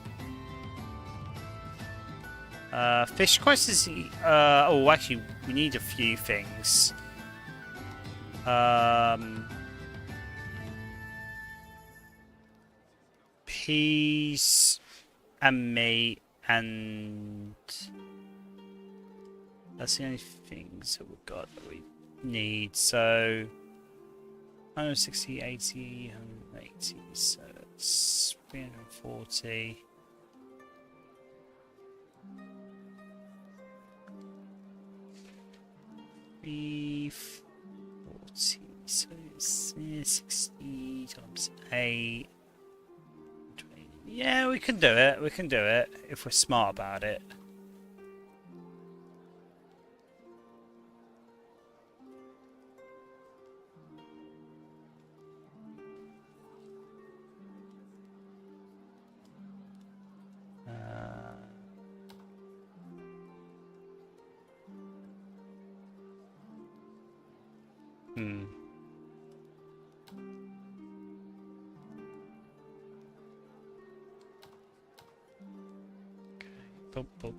Fish quest is, oh, actually, we need a few things. Peas and meat, and that's the only things that we've got that we need. So 160, 80, 180, so it's 340. So it's 60 times 8. Yeah, we can do it. We can do it if we're smart about it. Hmm. Boop, boop.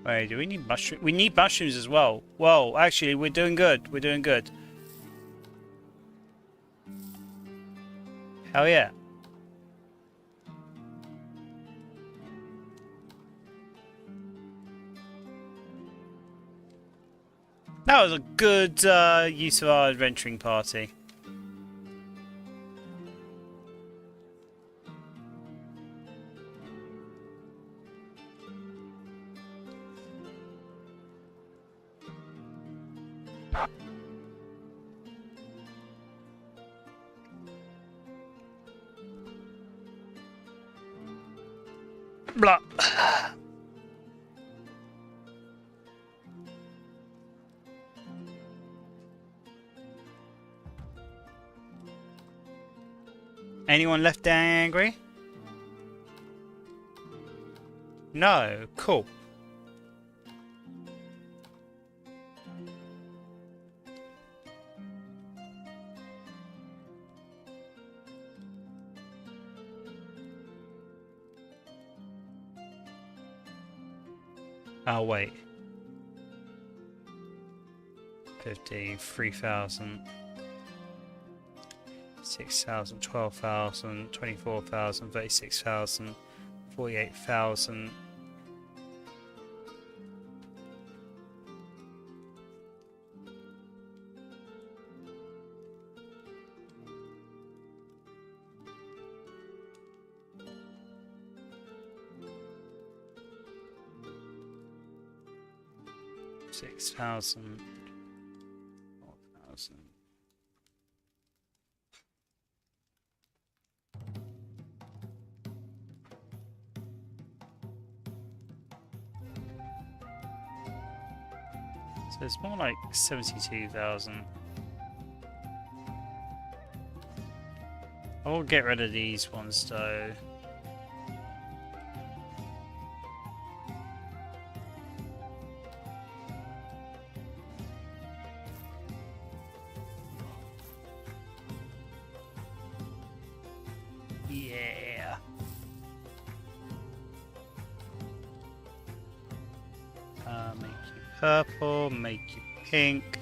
Wait, do we need mushrooms? We need mushrooms as well. Whoa, actually, we're doing good. We're doing good. Hell yeah. That was a good use of our adventuring party. Blah. Anyone left angry? No. Cool. Oh, wait. 50, 3,000, 6,000, 12,000, 24,000, 36,000, 48,000. Six thousand, 4,000. So it's more like 72,000. I will get rid of these ones though. Yeah. Make you purple, make you pink.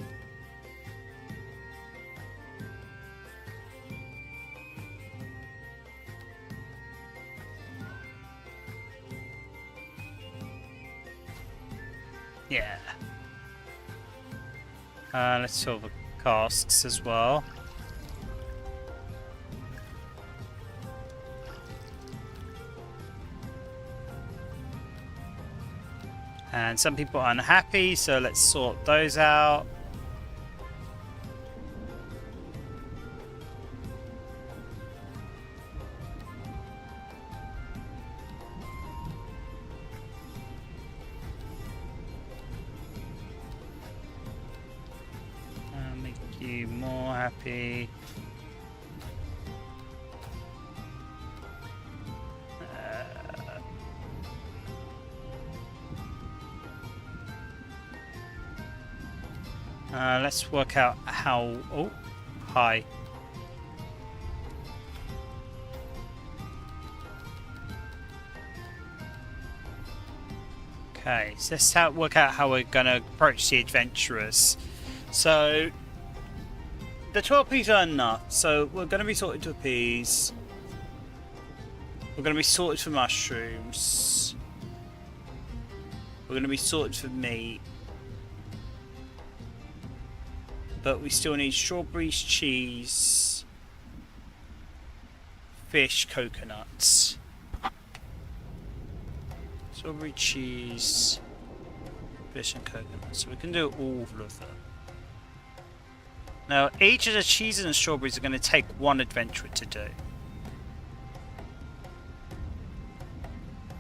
Yeah. Let's fill the casks as well. And some people are unhappy, so let's sort those out. Make you more happy. Let's work out how... Oh, hi. Okay, so let's work out how we're going to approach the adventurers. So, the 12 peas are enough, so we're going to be sorted for peas. We're going to be sorted for mushrooms. We're going to be sorted for meat. But we still need strawberries, cheese, fish, coconuts. Strawberry, cheese, fish and coconuts. So we can do all of them. Now, each of the cheeses and strawberries are going to take one adventure to do.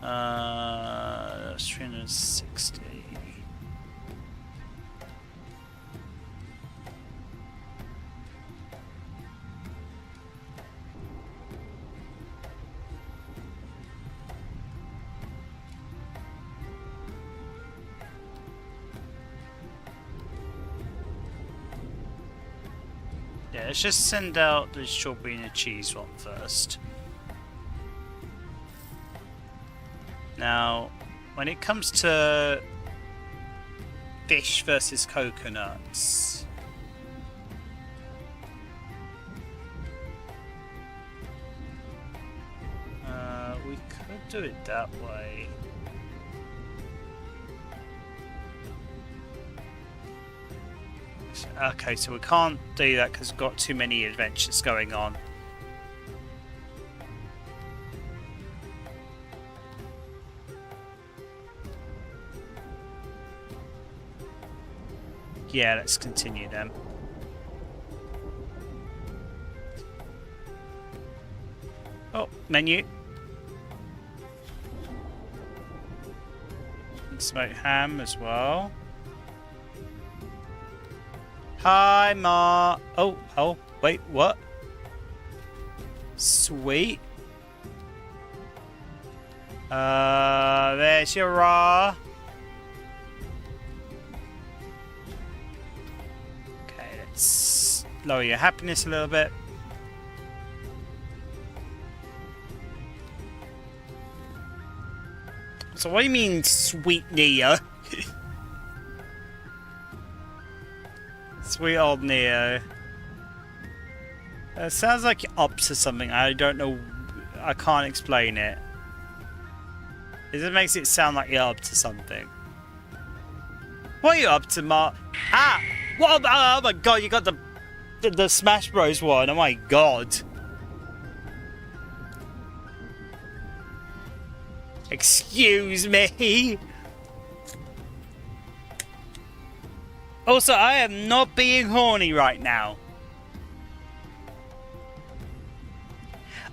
That's 360. Yeah, let's just send out the strawberry and the cheese one first. Now, when it comes to fish versus coconuts, we could do it that way. Okay, so we can't do that because we've got too many adventures going on. Yeah, let's continue then. Oh, menu. And smoked ham as well. Hi, Ma. Oh, wait, what? Sweet. There's your raw. Okay, let's lower your happiness a little bit. So what do you mean, sweet Neo? Sweet old Neo. It sounds like you're up to something. I don't know. I can't explain it. It just makes it sound like you're up to something. What are you up to, Mark? Ah! What? Oh my god, you got the Smash Bros one. Oh my god. Excuse me. Also, I am not being horny right now.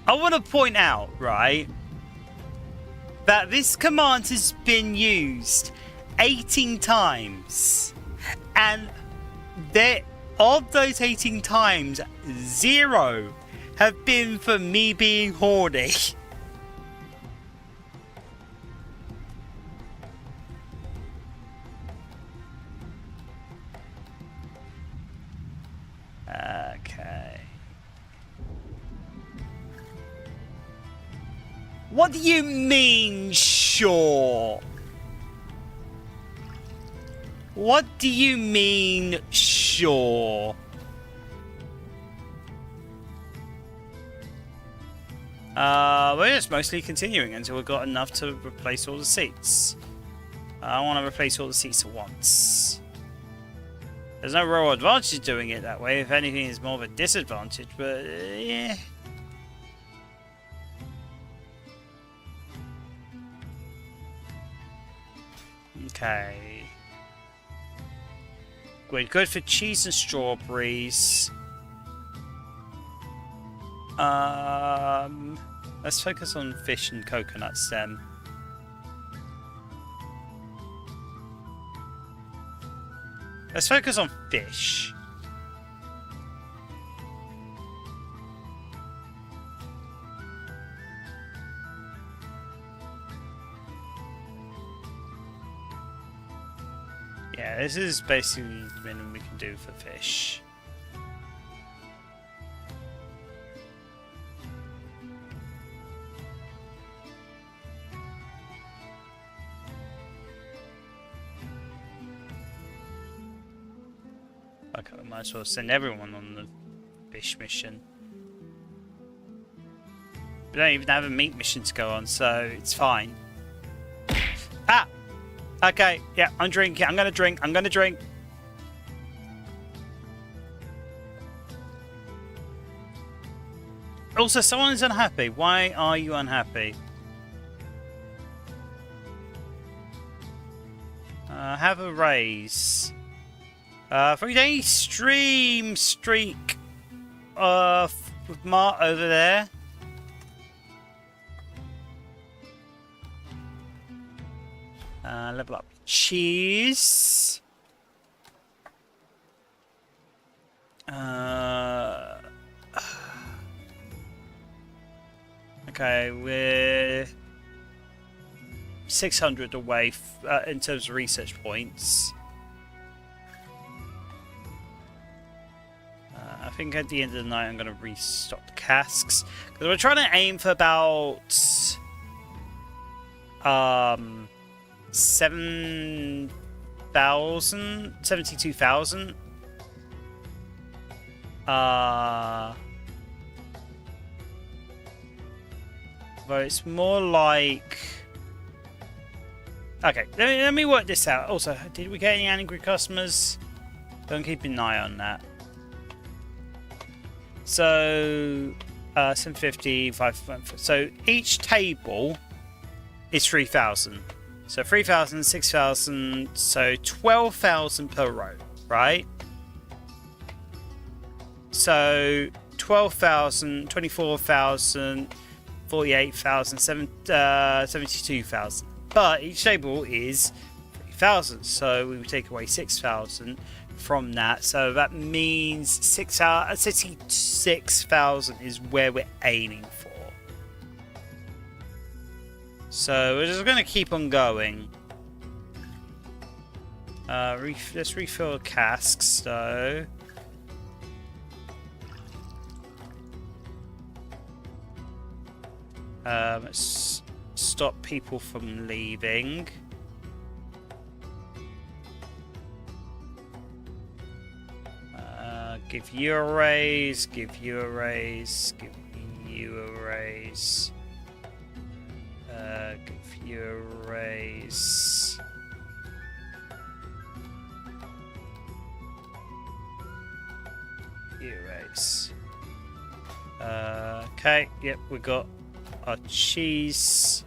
I want to point out, right, that this command has been used 18 times. And of those 18 times, 0 have been for me being horny. Okay. What do you mean, sure? What do you mean, sure? We're just mostly continuing until we've got enough to replace all the seats. I want to replace all the seats at once. There's no real advantage doing it that way. If anything, it's more of a disadvantage, but yeah. Okay. We're good for cheese and strawberries. Let's focus on fish and coconuts then. Let's focus on fish. Yeah, this is basically the minimum we can do for fish. Okay, we might as well send everyone on the fish mission. We don't even have a meat mission to go on, so it's fine. Ah! Okay, yeah, I'm drinking. I'm gonna drink. Also, someone is unhappy. Why are you unhappy? Have a raise. 3-day stream streak. With Mart over there. Level up. Cheese. Okay, we're 600 away in terms of research points. I think at the end of the night I'm going to restock the casks because we're trying to aim for about 72,000. But it's more like... Okay, let me work this out. Also, did we get any angry customers? Don't keep an eye on that. So, 750, 5... So, each table is 3,000. So, 3,000, 6,000, so 12,000 per row, right? So, 12,000, 24,000... 48,000, 72,000. But each table is 3,000, so we would take away 6,000 from that. So that means 66,000 is where we're aiming for. So we're just going to keep on going. Let's refill casks though. Let's stop people from leaving. Give you a raise, give you a raise, give you a raise. Give you a raise. Give you a raise. Okay, yep, we got our cheese.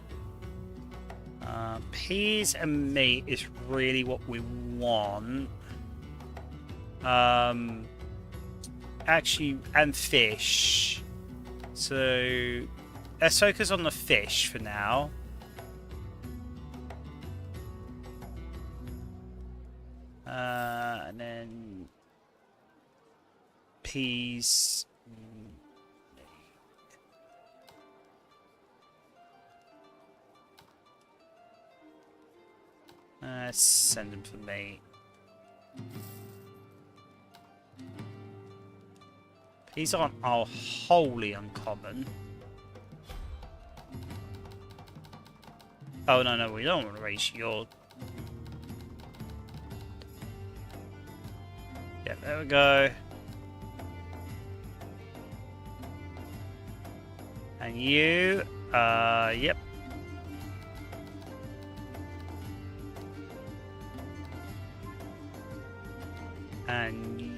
Peas and meat is really what we want. Actually, and fish. So let's focus on the fish for now. And then peas. Send them for me. These aren't wholly uncommon. Oh no, we don't want to raise your... Yeah, there we go. And you, yep. And you...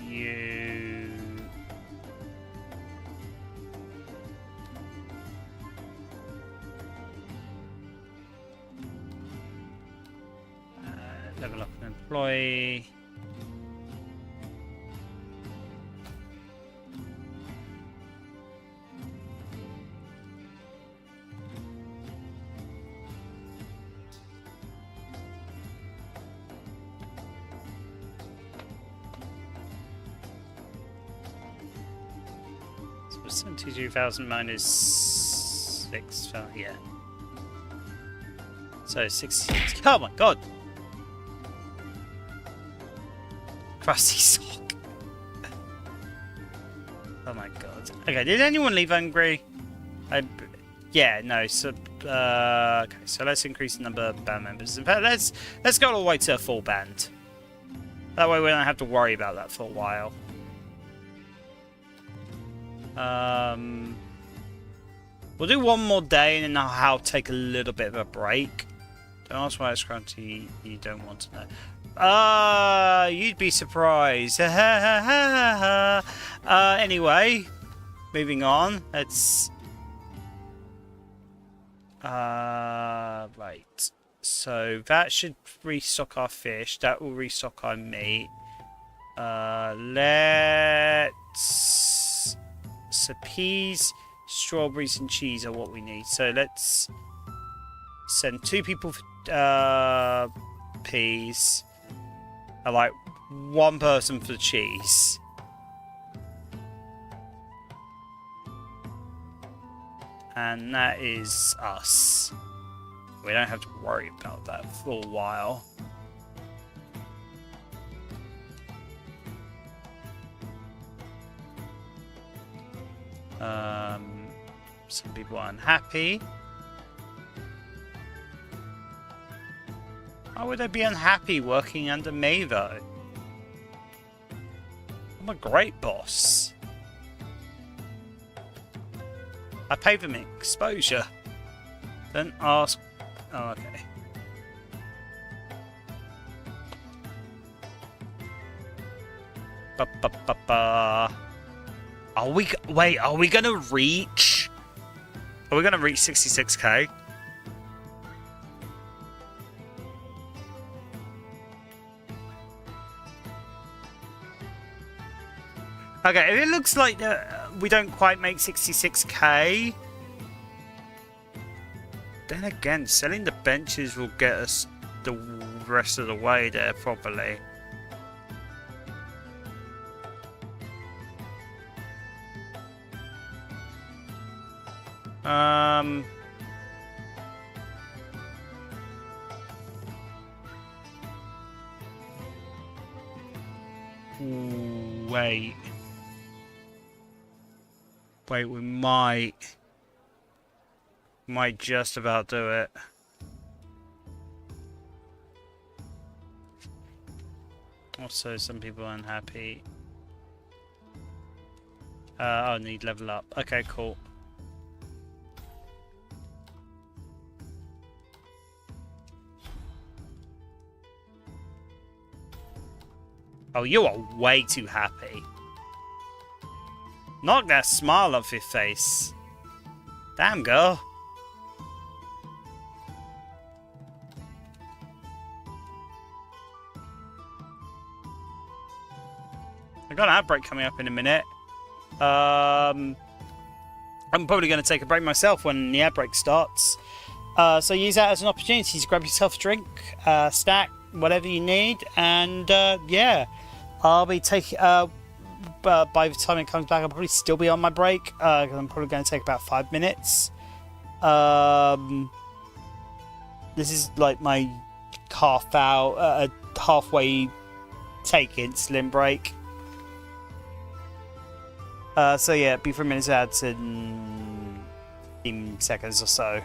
level up an employee. So 72,000 minus 6, yeah. So 66. Oh my god! Crusty sock. Oh my god. Okay, did anyone leave angry? Yeah, no. So okay, so let's increase the number of band members. In fact, let's go all the way to a full band. That way we don't have to worry about that for a while. We'll do one more day and then I'll take a little bit of a break. Don't ask why it's crunchy. You don't want to know. You'd be surprised. Anyway, moving on. Let's... right. So that should restock our fish. That will restock our meat. Let's... So peas, strawberries and cheese are what we need. So let's send 2 people for peas. And like 1 person for the cheese. And that is us. We don't have to worry about that for a while. Some people are unhappy. Why would they be unhappy working under me, though? I'm a great boss. I pay them exposure. Then ask... Oh, okay. Ba-ba-ba-ba. Are we... Wait, are we gonna reach... Are we gonna reach 66k? Okay, if it looks like we don't quite make 66k, then again, selling the benches will get us the rest of the way there, probably. Wait. Wait, we might just about do it. Also, some people are unhappy. I'll need level up. Okay, cool. Oh, you are way too happy. Knock that smile off your face. Damn, girl. I got an outbreak coming up in a minute. I'm probably going to take a break myself when the outbreak starts. So use that as an opportunity to grab yourself a drink, snack, whatever you need, and yeah, I'll be taking. By the time it comes back, I'll probably still be on my break because I'm probably going to take about 5 minutes. This is like my halfway take insulin break. So yeah, it'll be 3 minutes ads in 15 seconds or so.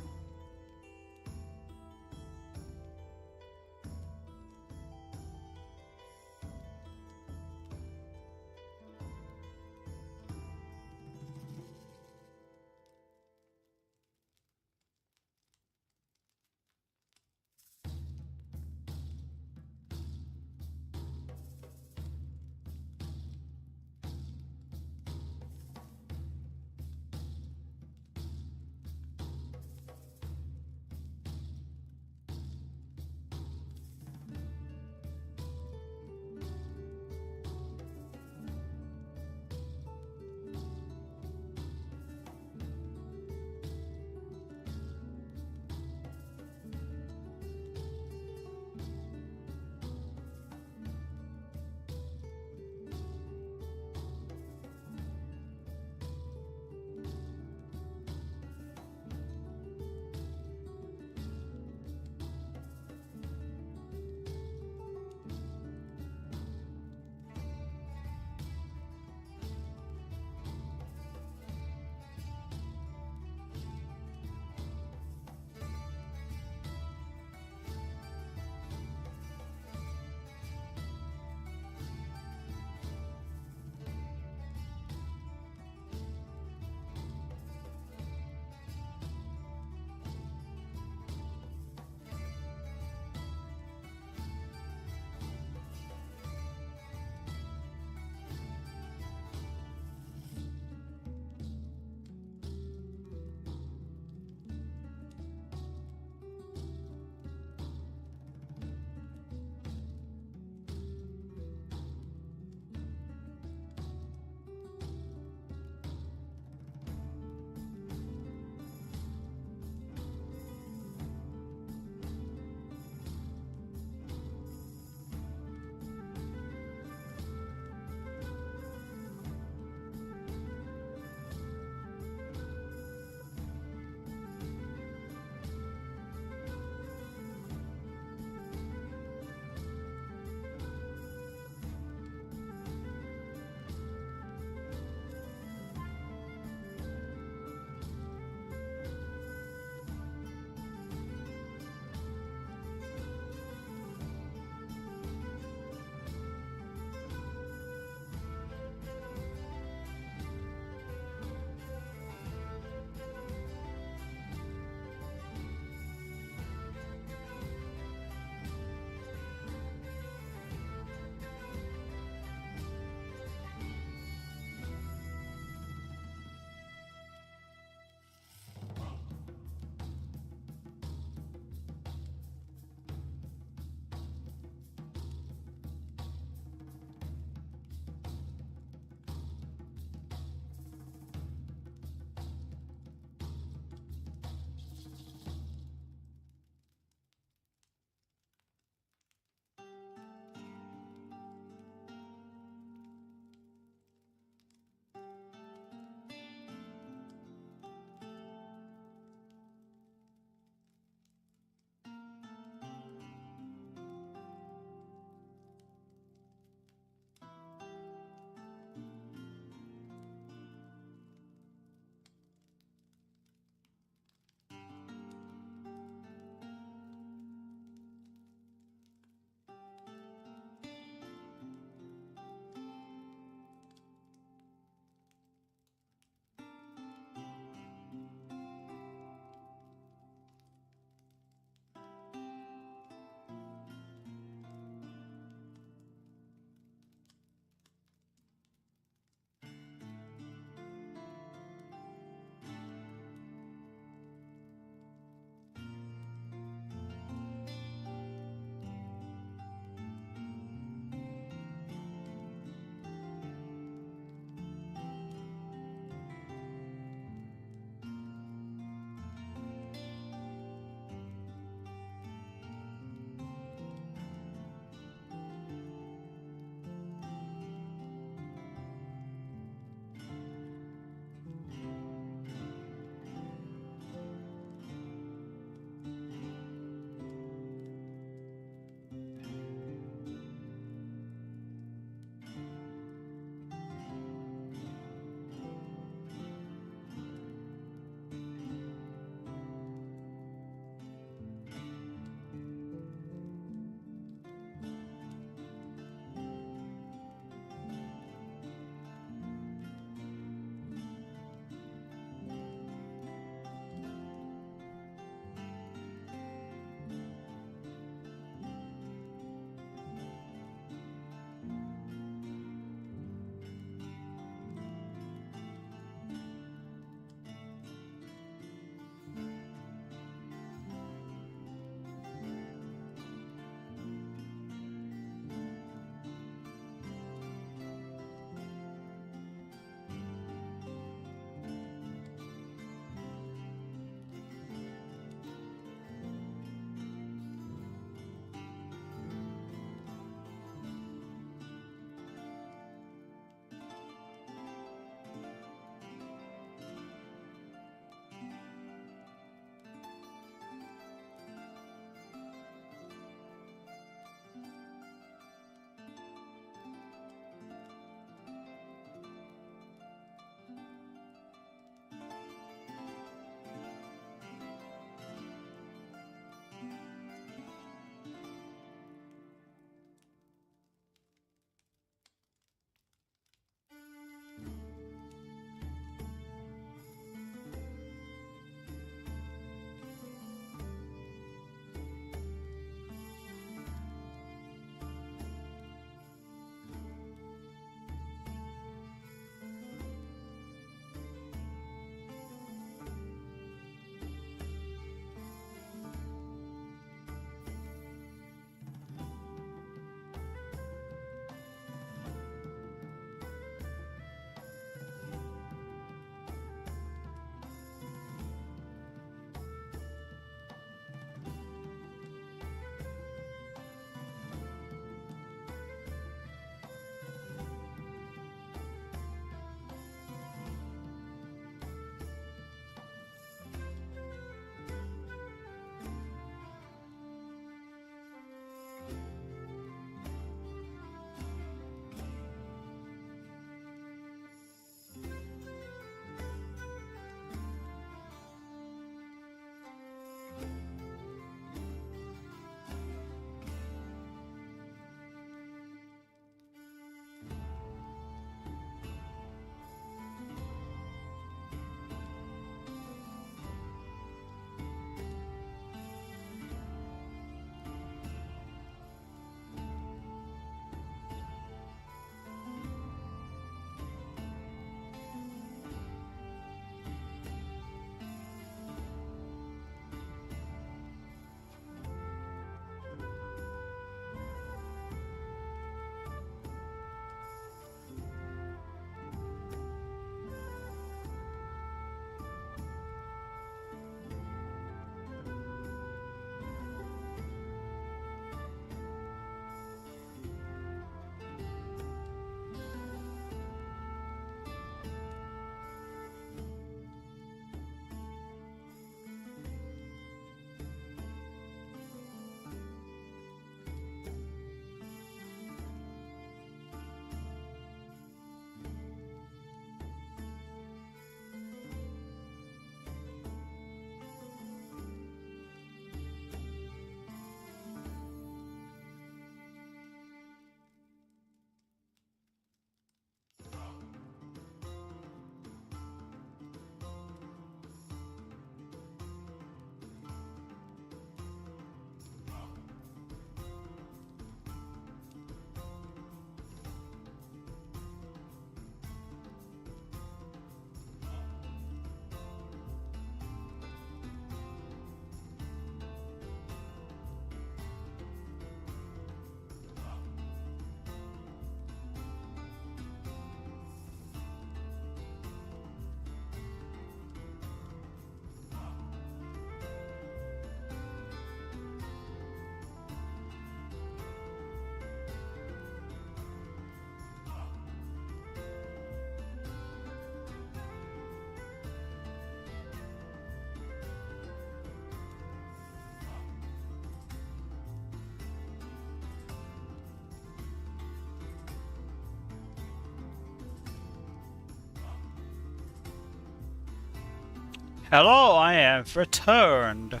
Hello, I have returned.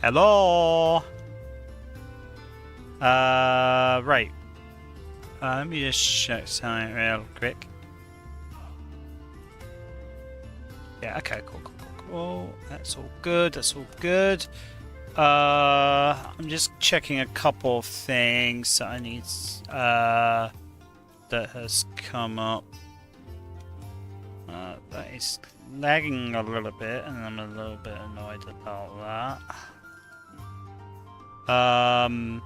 Hello. Right. Let me just check something real quick. Yeah, okay, cool. That's all good, I'm just checking a couple of things that I need, that has come up. That is lagging a little bit, and I'm a little bit annoyed about that.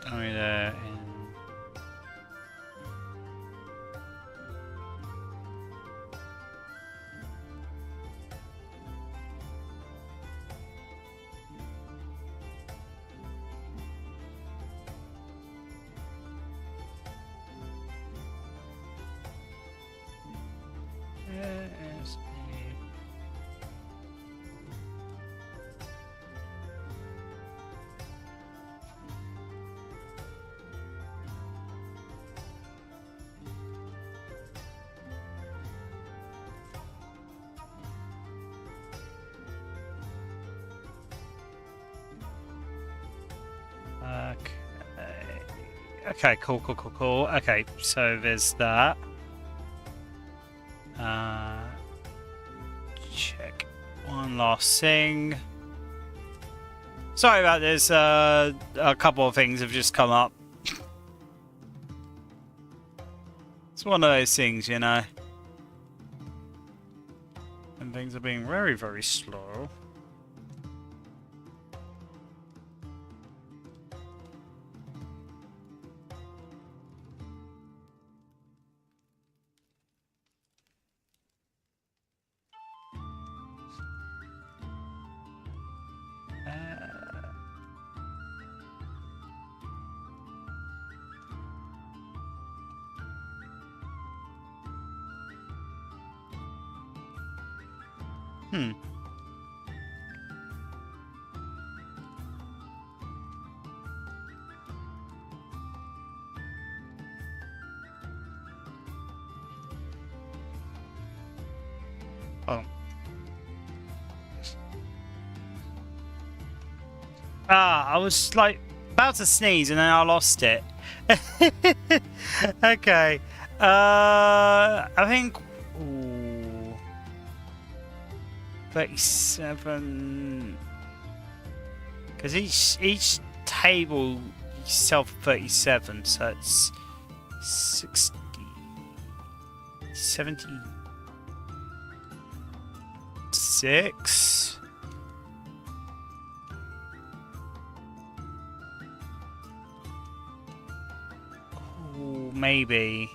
There in... Okay, cool. Okay, so there's that. Check one last thing. Sorry about this, a couple of things have just come up. It's one of those things, you know. And things are being very, very slow. Oh. I was like about to sneeze and then I lost it. Okay. I think 37, because each table you sell for 37, so it's 60, 76. Oh, maybe.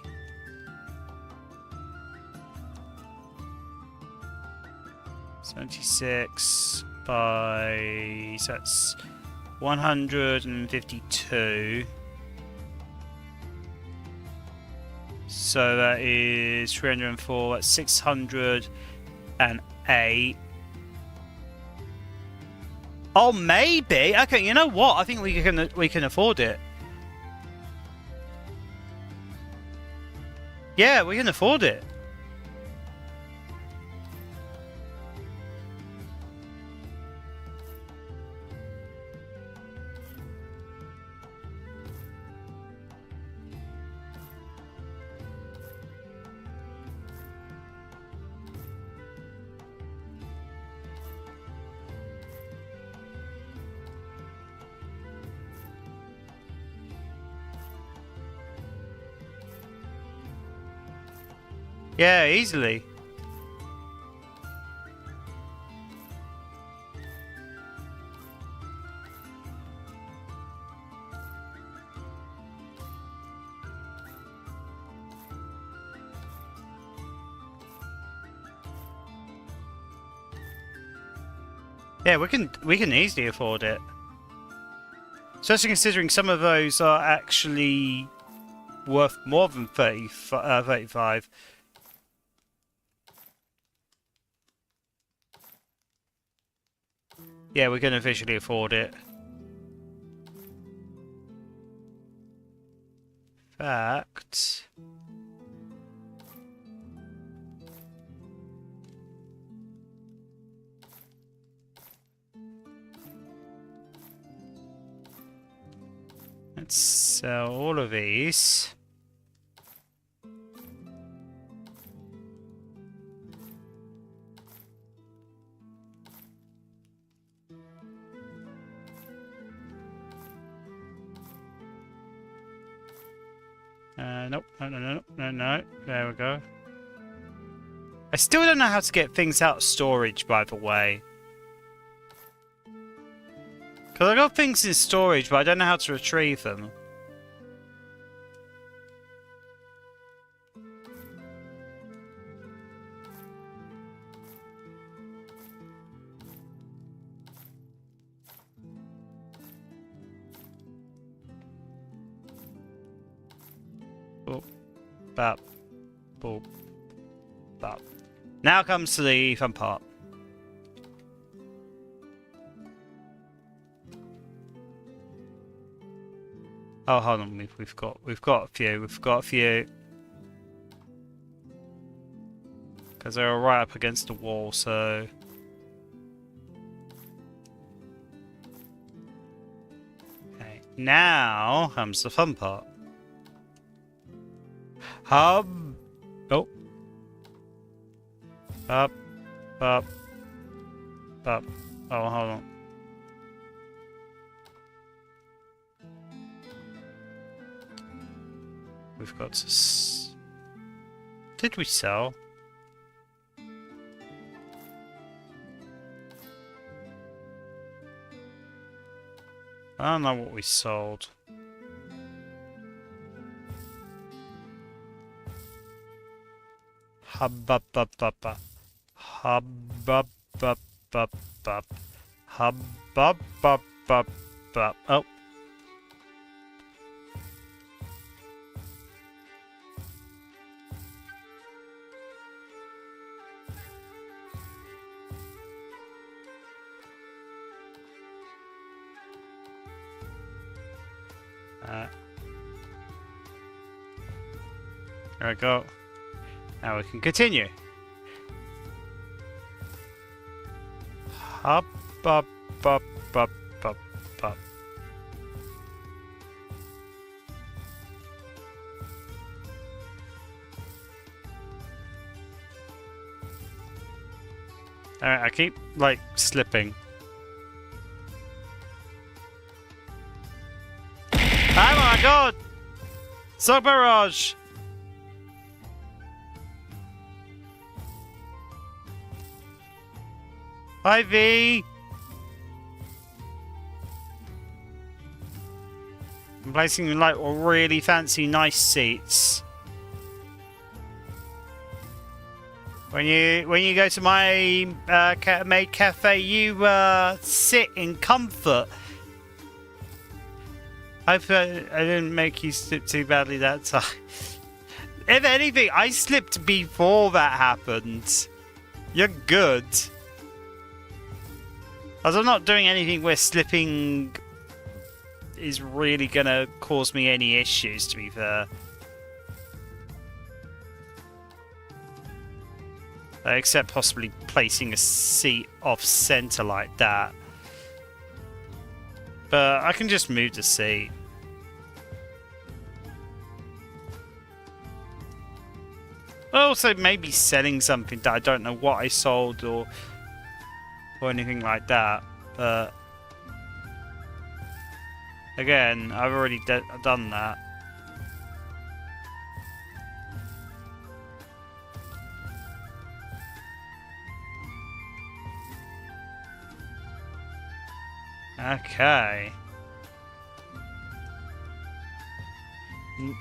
$76 by, so that's 152. So that is 304. That's 608. Oh, maybe. Okay, you know what? I think we can afford it. Yeah, we can afford it. Yeah, easily. Yeah, we can easily afford it. Especially considering some of those are actually worth more than 35. Yeah, we're going to visually afford it. fact... Let's sell all of these. Nope. No. There we go. I still don't know how to get things out of storage, by the way. Because I got things in storage, but I don't know how to retrieve them. Boop. Bop. Boop. Bop. Now comes to the fun part. Oh, hold on. We've got a few. Because they're right up against the wall, so. Okay. Now comes the fun part. Oh. Up. Oh, hold on. We've got to... Did we sell? I don't know what we sold. Hub-bub-bub-bub-bub. Hub-bub-bub-bub-bub. Hub-bub-bub-bub-bub. Oh. There we go. Now we can continue. Hop, bop, bop, bop, bop, bop. Alright, I keep, like, slipping. Oh my god! Sock barrage! Hi V! I'm placing like really fancy nice seats. When you go to my Maid cafe, you sit in comfort. Hope I didn't make you slip too badly that time. If anything, I slipped before that happened. You're good. As I'm not doing anything where slipping is really gonna cause me any issues, to be fair. Except possibly placing a seat off center like that. But I can just move the seat. Also, maybe selling something that I don't know what I sold or anything like that. But again, I've already done that. Okay.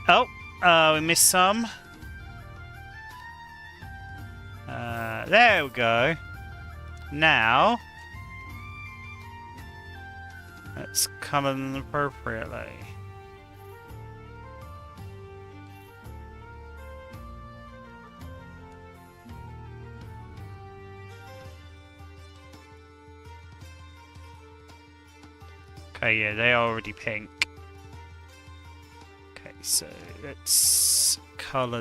Oh, we missed some. There we go. Now, let's cut them appropriately. Okay, yeah, they are already pink. Okay, So let's colour